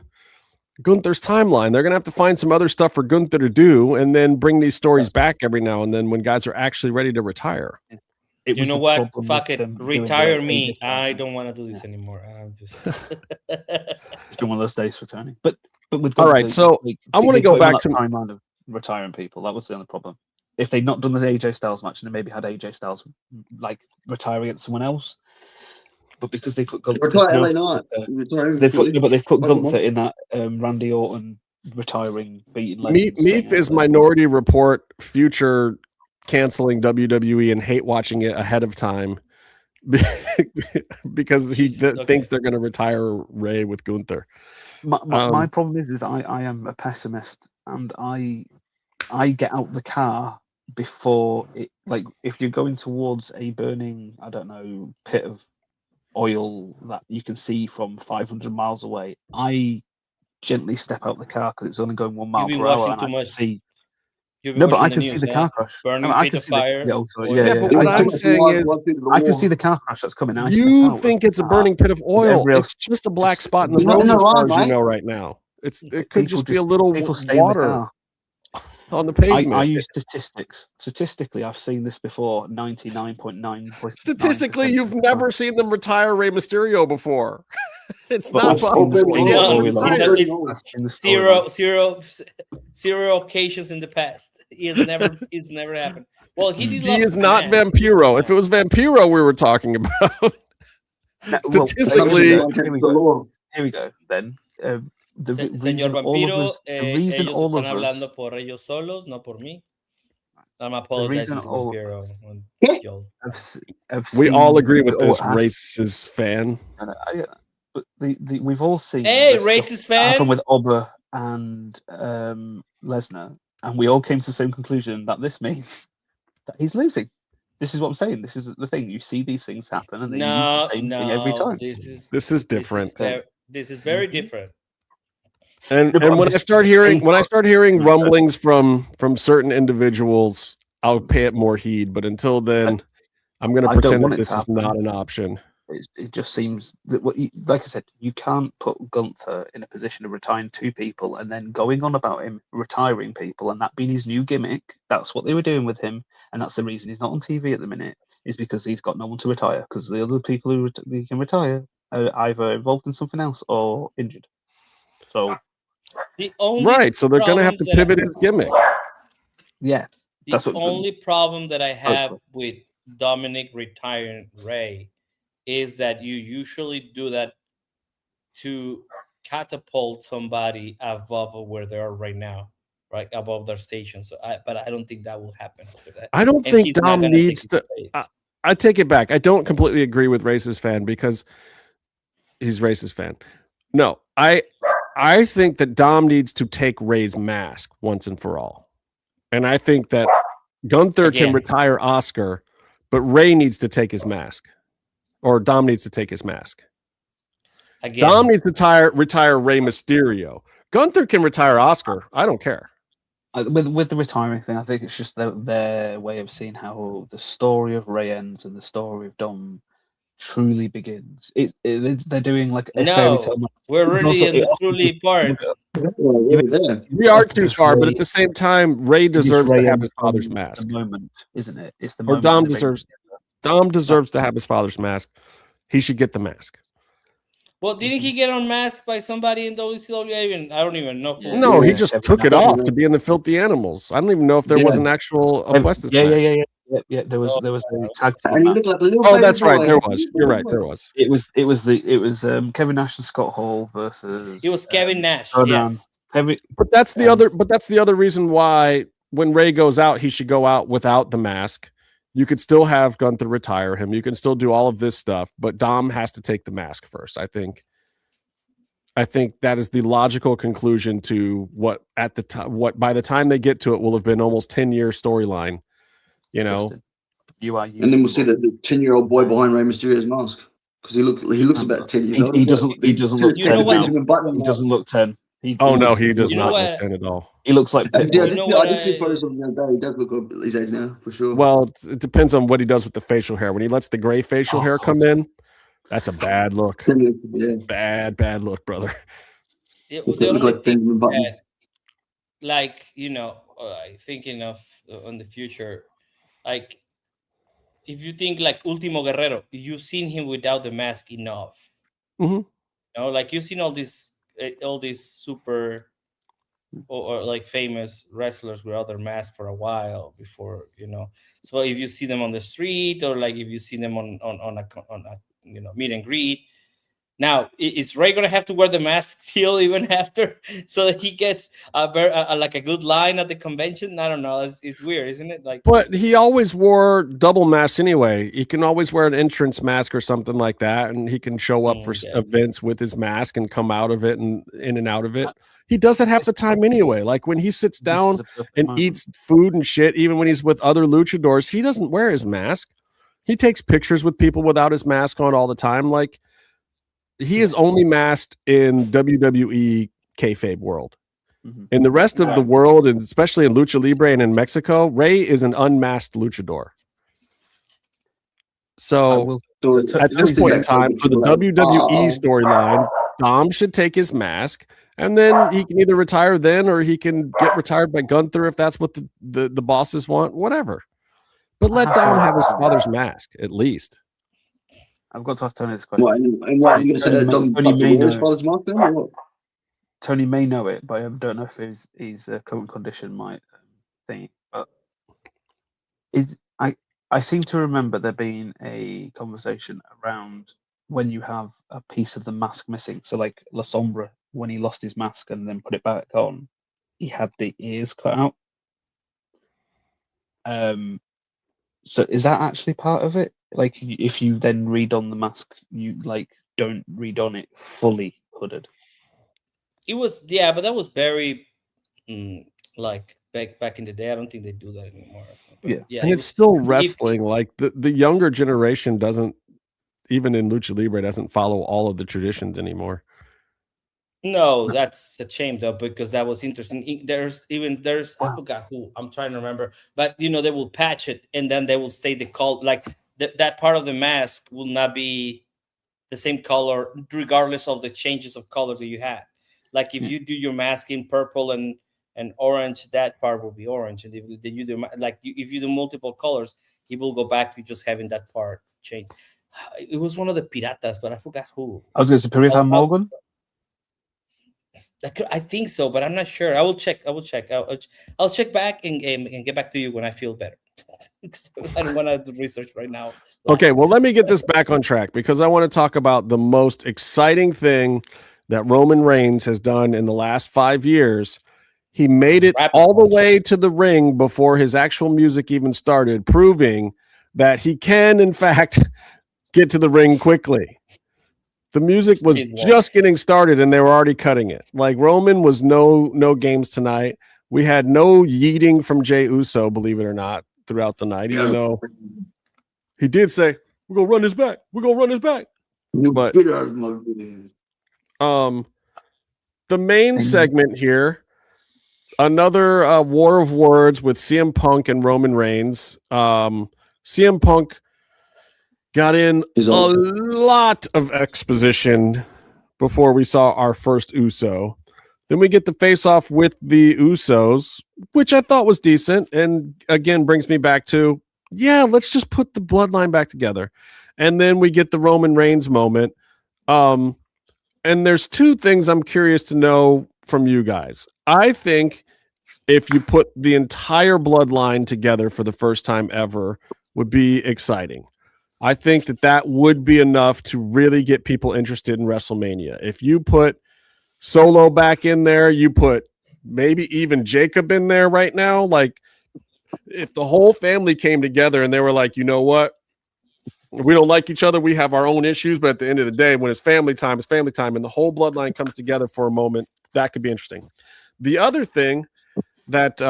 Gunther's timeline. They're going to have to find some other stuff for Gunther to do, and then bring these stories back every now and then when guys are actually ready to retire. You know what? Fuck it. Retire me. I don't want to do this anymore. I'm just. It's been one of those days for Tony. But with all right, so I want to go back to timeline of retiring people. That was the only problem. If they'd not done the AJ Styles match and they maybe had AJ Styles like retire against someone else, but because they put Gunther, they've put Gunther in that Randy Orton retiring beating. Meef is Minority Report future canceling WWE and hate watching it ahead of time because he thinks they're going to retire Ray with Gunther. My problem is I am a pessimist, and I get out the car before it. Like if you're going towards a burning, I don't know, pit of oil that you can see from 500 miles away, I gently step out the car because it's only going 1 mile per hour. And I can see. No, but I can see the car crash. I can see fire. But what I'm saying is, I can see the car crash that's coming out. You think it's a burning pit of oil? It's just a black spot in the road, as far as you know right now. It could just be a little water on the pavement. I use statistics. Statistically, I've seen this before. 99.9%. Statistically, you've never seen them retire Rey Mysterio before. It's not possible. Zero occasions in the past. It's never happened. Well, he is not Vampiro. If it was Vampiro we were talking about, statistically, here we go. Then Señor Vampiro, ellos están hablando por ellos solos, no por mí. I'm apologizing to Vampiro. We all agree with this racist fan. But we've all seen racist fan happen with Oba and Lesnar, and we all came to the same conclusion that this means that he's losing. This is what I'm saying. This is the thing. You see these things happen, and they use the same thing every time. This is different. This is very different. And when I start hearing rumblings from certain individuals, I'll pay it more heed. But until then, I'm going to pretend that this is not an option. It just seems that like I said, you can't put Gunther in a position of retiring 2 people and then going on about him retiring people and that being his new gimmick. That's what they were doing with him, and that's the reason he's not on TV at the minute, is because he's got no one to retire, because the other people who he can retire are either involved in something else or injured. So so they're going to have to pivot his gimmick. Yeah, that's the only problem that I have with Dominic retiring Ray is that you usually do that to catapult somebody above where they are right now, right above their station. So, but I don't think that will happen after that. I don't think Dom needs to. I take it back. I don't completely agree with racist fan because he's racist fan. No, I think that Dom needs to take Ray's mask once and for all. And I think that Gunther can retire Oscar, but Ray needs to take his mask. Or Dom needs to take his mask. Dom needs to retire Rey Mysterio. Gunther can retire Oscar. I don't care. With the retiring thing, I think it's just their way of seeing how the story of Ray ends and the story of Dom truly begins. They're doing like a fairy tale. We're already in the truly part. We are too far, but at the same time, Ray deserves to have his father's mask. The moment, isn't it? It's the moment. Or Dom deserves to have his father's mask. He should get the mask. Well, didn't he get unmasked by somebody in WCW? I don't even know. No, he just took it off to be in the Filthy Animals. I don't even know if there was an actual Westis match. Yeah. There was a tag team match. That's right. There was. You're right. There was. It was Kevin Nash and Scott Hall versus. It was Kevin Nash. Yes. But that's the other. But that's the other reason why when Ray goes out, he should go out without the mask. You could still have Gunther retire him. You can still do all of this stuff, but Dom has to take the mask first. I think that is the logical conclusion to what at the time, what by the time they get to it will have been almost 10-year storyline. You know, and then we'll see the 10-year-old boy behind Rey Mysterio's mask because he looks about 10 years old. He doesn't look 10. He doesn't look 10. He does not look 10 at all. He looks like I did see photos of him the other day. He does look up his age now, for sure. Well, it depends on what he does with the facial hair. When he lets the gray facial hair come in, that's a bad look. Bad look, brother. The only thing that, like, thinking of on the future, like, if you think like Último Guerrero, you've seen him without the mask enough. Mm-hmm. Like you've seen all these super or like famous wrestlers without their mask for a while before, So if you see them on the street or like if you see them on a meet and greet, now is Ray gonna have to wear the mask still even after so that he gets like a good line at the convention? I don't know. It's weird, isn't it? Like, but he always wore double masks anyway. He can always wear an entrance mask or something like that, and he can show up for events with his mask and come out of it and in and out of it. He does it half the time anyway. Like when he sits down and eats food and shit, even when he's with other luchadors, he doesn't wear his mask. He takes pictures with people without his mask on all the time. Like, he is only masked in WWE kayfabe world. Mm-hmm. In the rest of the world, and especially in Lucha Libre and in Mexico, Ray is an unmasked luchador. So at this point in time, for the WWE storyline, Dom should take his mask, and then he can either retire then or he can get retired by Gunther if that's what the bosses want, whatever. But let Dom have his father's mask, at least. I've got to ask Tony this question. Tony may know it, but I don't know if his current condition might think. But I seem to remember there being a conversation around when you have a piece of the mask missing. So like La Sombra, when he lost his mask and then put it back on, he had the ears cut out. So is that actually part of it? Like, if you then read on the mask, you like don't read on it fully hooded. It was, but that was very like back in the day. I don't think they do that anymore. But, and it's still wrestling. Like the younger generation doesn't, even in Lucha Libre, doesn't follow all of the traditions anymore. No, that's a shame though, because that was interesting. There's I forgot who, I'm trying to remember, but they will patch it and then they will stay the color, like that part of the mask will not be the same color regardless of the changes of color that you had. Like if you do your mask in purple and orange, that part will be orange, and if you do if you do multiple colors, it will go back to just having that part change. It was one of the piratas, but I forgot who. I was going to say Pirata Morgan. I think so, but I'm not sure. I will check. I'll check back and get back to you when I feel better. I don't want to do research right now. Okay, well, let me get this back on track because I want to talk about the most exciting thing that Roman Reigns has done in the last 5 years. He made it all the way to the ring before his actual music even started, proving that he can, in fact, get to the ring quickly. The music was just getting started and they were already cutting it. Like Roman was no games tonight. We had no yeeting from Jey Uso, believe it or not, throughout the night, even though he did say, "We're gonna run this back. We're gonna run this back." But the main segment here, another war of words with CM Punk and Roman Reigns. CM Punk got in a lot of exposition before we saw our first Uso. Then we get the face-off with the Usos, which I thought was decent. And again, brings me back to, yeah, let's just put the bloodline back together. And then we get the Roman Reigns moment. And there's two things I'm curious to know from you guys. I think if you put the entire bloodline together for the first time ever would be exciting. I think that would be enough to really get people interested in WrestleMania. If you put Solo back in there, you put maybe even Jacob in there right now. Like, if the whole family came together and they were like, you know what? We don't like each other. We have our own issues. But at the end of the day, when it's family time, and the whole bloodline comes together for a moment, that could be interesting. The other thing that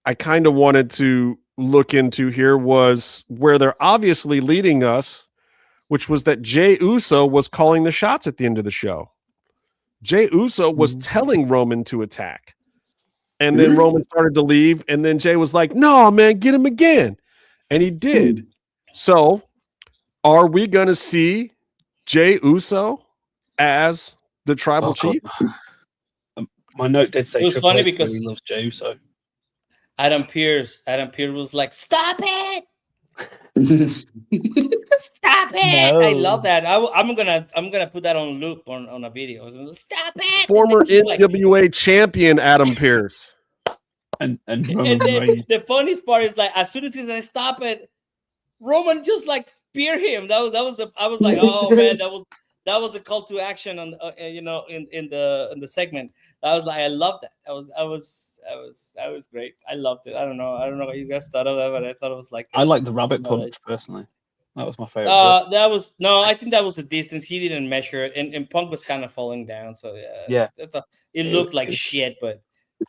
I kind of wanted to look into here was where they're obviously leading us, which was that Jey Uso was calling the shots at the end of the show. Jey Uso was telling Roman to attack. And then Roman started to leave. And then Jey was like, no, man, get him again. And he did. So are we going to see Jey Uso as the tribal chief? My note did say it was funny because he loves Jey Uso. Adam Pearce was like, stop it. Stop it! No. I love that. I'm gonna put that on loop on a video. Stop it! Former NWA champion Adam Pearce. And then the funniest part is, like, as soon as he said stop it, Roman just like spear him. I was like, oh man, that was a call to action on in the segment. I was like, I love that. That was great. I loved it. I don't know what you guys thought of that, but I thought it was like, I like the rabbit punch personally. That was my favorite. I think that was the distance. He didn't measure it, and Punk was kind of falling down. So yeah. It looked like shit, but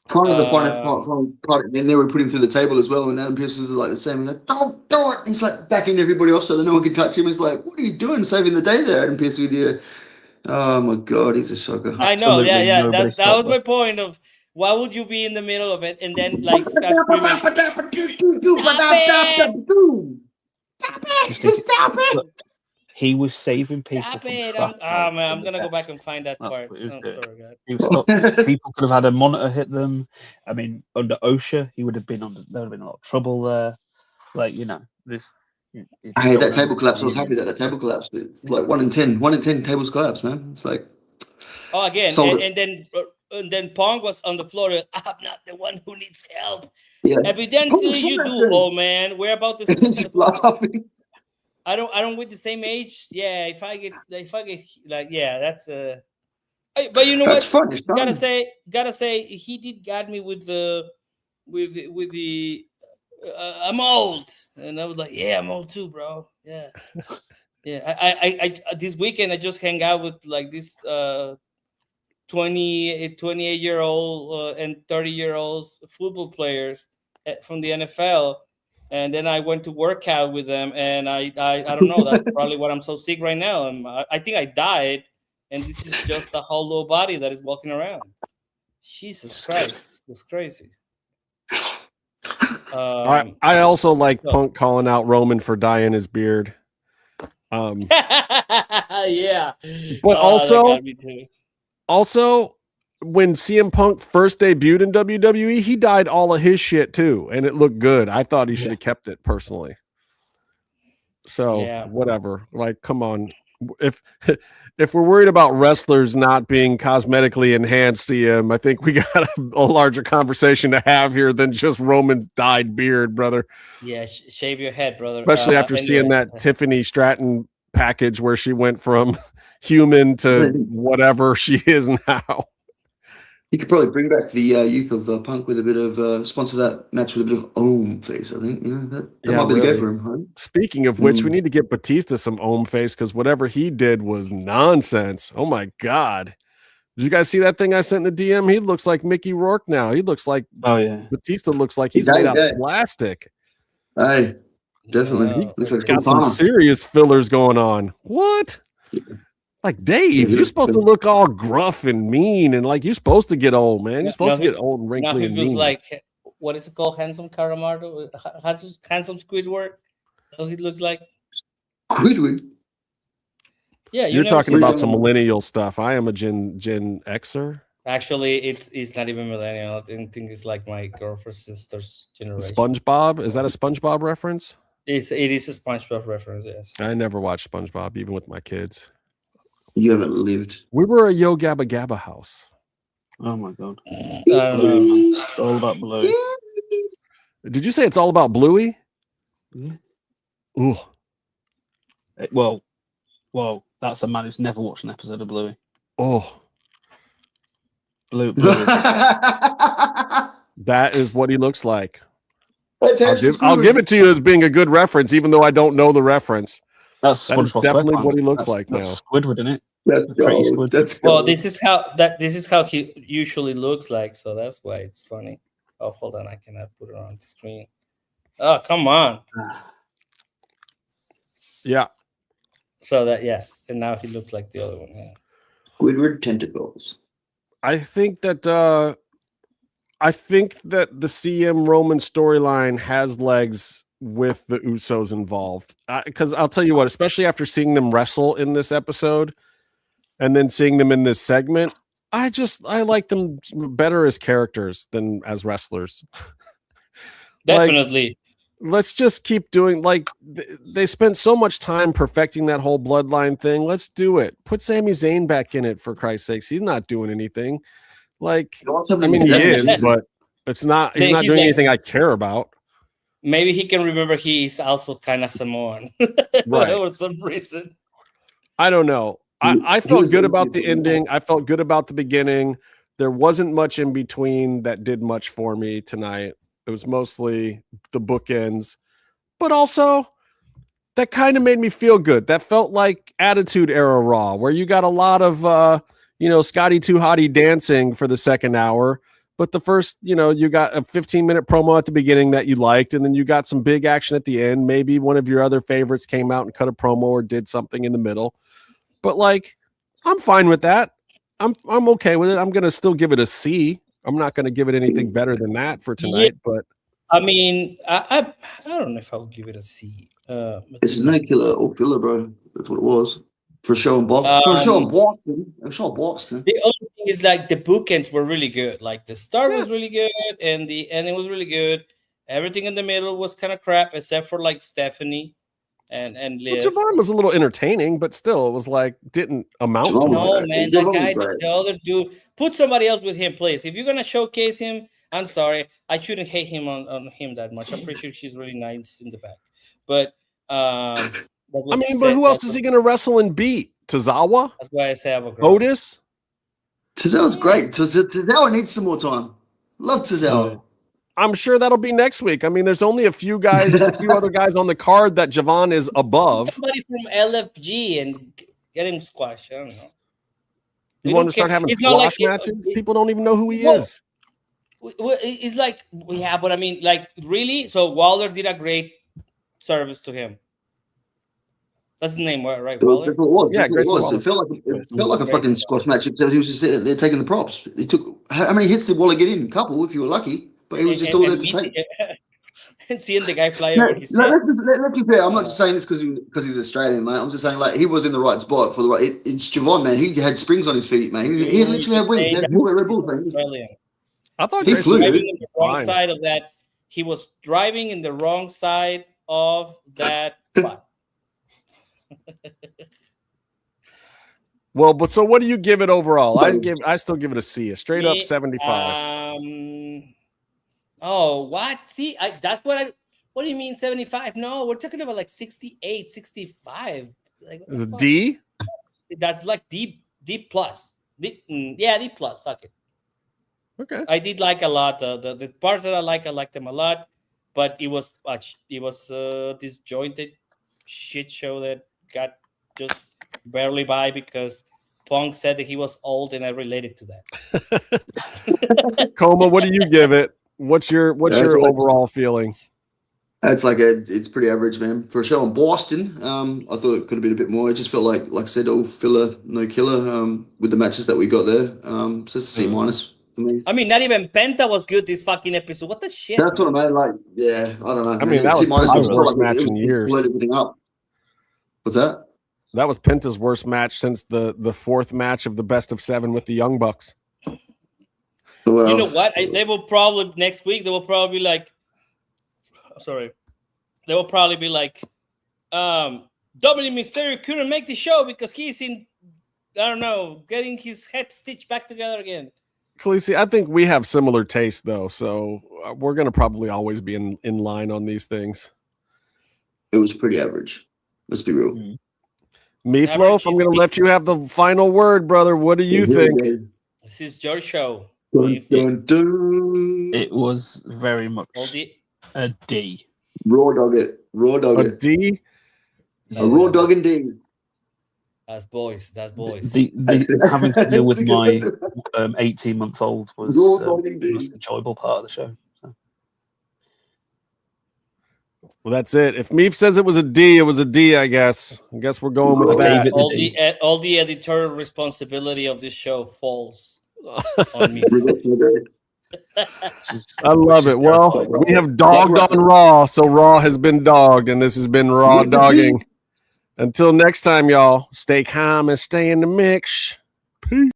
kind of the final part. Then they were putting him through the table as well, and Adam Pearce was like the same. He's like, don't do it. He's like backing everybody off so that no one can touch him. He's like, what are you doing, saving the day there, Adam Pearce, with you? Oh my God, he's a shocker. I know, yeah. That was my point of why would you be in the middle of it and then like start Stop it! He was saving people. Stop it! I'm gonna go back and find that part. People could have had a monitor hit them. I mean, under OSHA, there would have been a lot of trouble there. Like, this. I hate that table collapse. I was happy that table collapsed. It's like 1 in 10 tables collapse, man. It's like, and then Pong was on the floor. I'm not the one who needs help. Yeah. Evidently you do, old man. We're about to just laughing. I don't with the same age. Yeah, if I get like, yeah, that's but you know that's what? Fun. Gotta say, he did got me with the I'm old, and I was like, yeah, I'm old too, bro. Yeah, yeah. I this weekend I just hang out with like this 28-year-old and 30-year-olds football players from the NFL, and then I went to work out with them, and I don't know. That's probably what I'm so sick right now. I think I died, and this is just a hollow body that is walking around. Jesus Christ, it was crazy. I also like Punk calling out Roman for dyeing his beard. Yeah, but also when CM Punk first debuted in WWE, he dyed all of his shit too, and it looked good. I thought he should have kept it personally. So whatever. Like, come on. If we're worried about wrestlers not being cosmetically enhanced, CM, I think we got a larger conversation to have here than just Roman's dyed beard, brother. Yeah, shave your head, brother. Especially after seeing that Tiffany Stratton package where she went from human to whatever she is now. You could probably bring back the youth of Punk with a bit of sponsor that match with a bit of Ohm face. I think that might be the go for him. Huh? Speaking of which, we need to get Batista some Ohm face because whatever he did was nonsense. Oh my God, Did you guys see that thing I sent in the DM? He looks like Mickey Rourke now. He looks like Batista looks like he's made out of plastic. Hey, definitely. Looks like got some serious fillers going on. What? Like Dave, you're supposed to look all gruff and mean, and like you're supposed to get old, man. You're supposed to get old and wrinkly and mean. Like, what is it called? Handsome Caramardo? Handsome Squidward? So he looks like Squidward. Yeah, you're talking about some millennial stuff. I am a Gen Xer. Actually, it's not even millennial. I think it's like my girlfriend's sister's generation. SpongeBob? Is that a SpongeBob reference? It is a SpongeBob reference. Yes. I never watched SpongeBob, even with my kids. You haven't lived. We were a Yo Gabba Gabba house. Oh my god! It's all about Bluey. Did you say it's all about Bluey? Yeah. Ooh. Well, that's a man who's never watched an episode of Bluey. Oh. Bluey. That is what he looks like. I'll give it to you as being a good reference, even though I don't know the reference. That's definitely what he looks like now. Squidward, isn't it? This is how he usually looks like, so that's why it's funny. Oh, hold on, I cannot put it on the screen. Oh, come on. Yeah. So and now he looks like the other one. Yeah. Squidward tentacles. I think that the CM Roman storyline has legs with the Usos involved. Because I'll tell you what, especially after seeing them wrestle in this episode and then seeing them in this segment, I like them better as characters than as wrestlers. Definitely. Let's just keep doing, like, they spent so much time perfecting that whole bloodline thing. Let's do it. Put Sami Zayn back in it, for Christ's sakes. He's not doing anything. Like, I mean, he is, but he's not doing anything I care about. Maybe he can remember he's also kind of Samoan. Right. For some reason. I don't know. I felt good about the ending. I felt good about the beginning. There wasn't much in between that did much for me tonight. It was mostly the bookends, but also that kind of made me feel good. That felt like Attitude Era Raw, where you got a lot of, Scotty 2 Hottie dancing for the second hour. But the first, you got a 15-minute promo at the beginning that you liked, and then you got some big action at the end. Maybe one of your other favorites came out and cut a promo or did something in the middle. But like, I'm fine with that. I'm okay with it. I'm gonna still give it a C. I'm not gonna give it anything better than that for tonight. But I mean, I don't know if I'll give it a C. It's no killer or filler, bro. That's what it was. For sure in Boston. The only thing is, like, the bookends were really good. Like, the start was really good, and the ending was really good. Everything in the middle was kind of crap, except for like Stephanie and Liv. Javon was a little entertaining, but still, it was like didn't amount to. No, man, that guy, the other dude, put somebody else with him, please. If you're gonna showcase him, I'm sorry, I shouldn't hate him on him that much. I'm pretty sure he's really nice in the back, but but who else is he going to wrestle and beat? Tozawa? That's why I say I'm a Otis? Tozawa's great. Tozawa needs some more time. Love Tozawa. I'm sure that'll be next week. I mean, there's only a few other guys on the card that Javon is above. Somebody from LFG and get him squashed. I don't know. You want to start having squash matches? People don't even know who he is. It's like, but I mean, like, really? So Waller did a great service to him. That's his name, right? Waller? It was. It felt like a fucking squash match. Except he was just sitting there taking the props. He took, how many hits did Waller get in? A couple, if you were lucky. But he was just all there to take. And seeing the guy fly over his head. Let's be fair. I'm not just saying this because he's Australian, mate. I'm just saying, like, he was in the right spot for the right. It's Javon, man. He had springs on his feet, man. He literally had wings. He had Red Bulls, man. I thought he flew. Driving in the wrong side of that. He was driving in the wrong side of that spot. Well, but so what do you give it overall? I still give it a C, a straight up 75. Oh, what? See, that's what do you mean 75? No, we're talking about like 68, 65. Like, is it D? That's like D plus. D plus. Fuck it. Okay. I did like a lot the parts that I liked them a lot, but it was disjointed shit show that got just barely by because Punk said that he was old, and I related to that. Coma, what do you give it? What's your overall feeling? It's pretty average, man. For a show in Boston, I thought it could have been a bit more. It just felt like I said, all filler, no killer. With the matches that we got there, so it's a C- for me. I mean, not even Penta was good this fucking episode. What the shit? That's what I mean. Like, yeah, I don't know. I mean, that was the worst match in years. Everything up. What's that? That was Penta's worst match since the fourth match of the best of 7 with the Young Bucks. Well, you know what? They will probably next week. They will probably be like, sorry. They will probably be like, Dominic Mysterio couldn't make the show because he's in, I don't know, getting his head stitched back together again. Khaleesi, I think we have similar taste though, so we're going to probably always be in line on these things. It was pretty average. Let's be real. Meefloaf, I'm going to let you have the final word, brother. What do you think? This is your show. Dun, dun, dun. It was very much a D. Raw dog it. A D? A raw dog and D. That's boys. The having to deal with my 18-month-old was the most enjoyable part of the show. So. Well, that's it. If Meef says it was a D, it was a D, I guess. I guess we're going with that. All the editorial responsibility of this show falls on me. I love it. Well, we have dogged on Raw, so Raw has been dogged, and this has been Raw dogging. Until next time, y'all, stay calm and stay in the mix. Peace.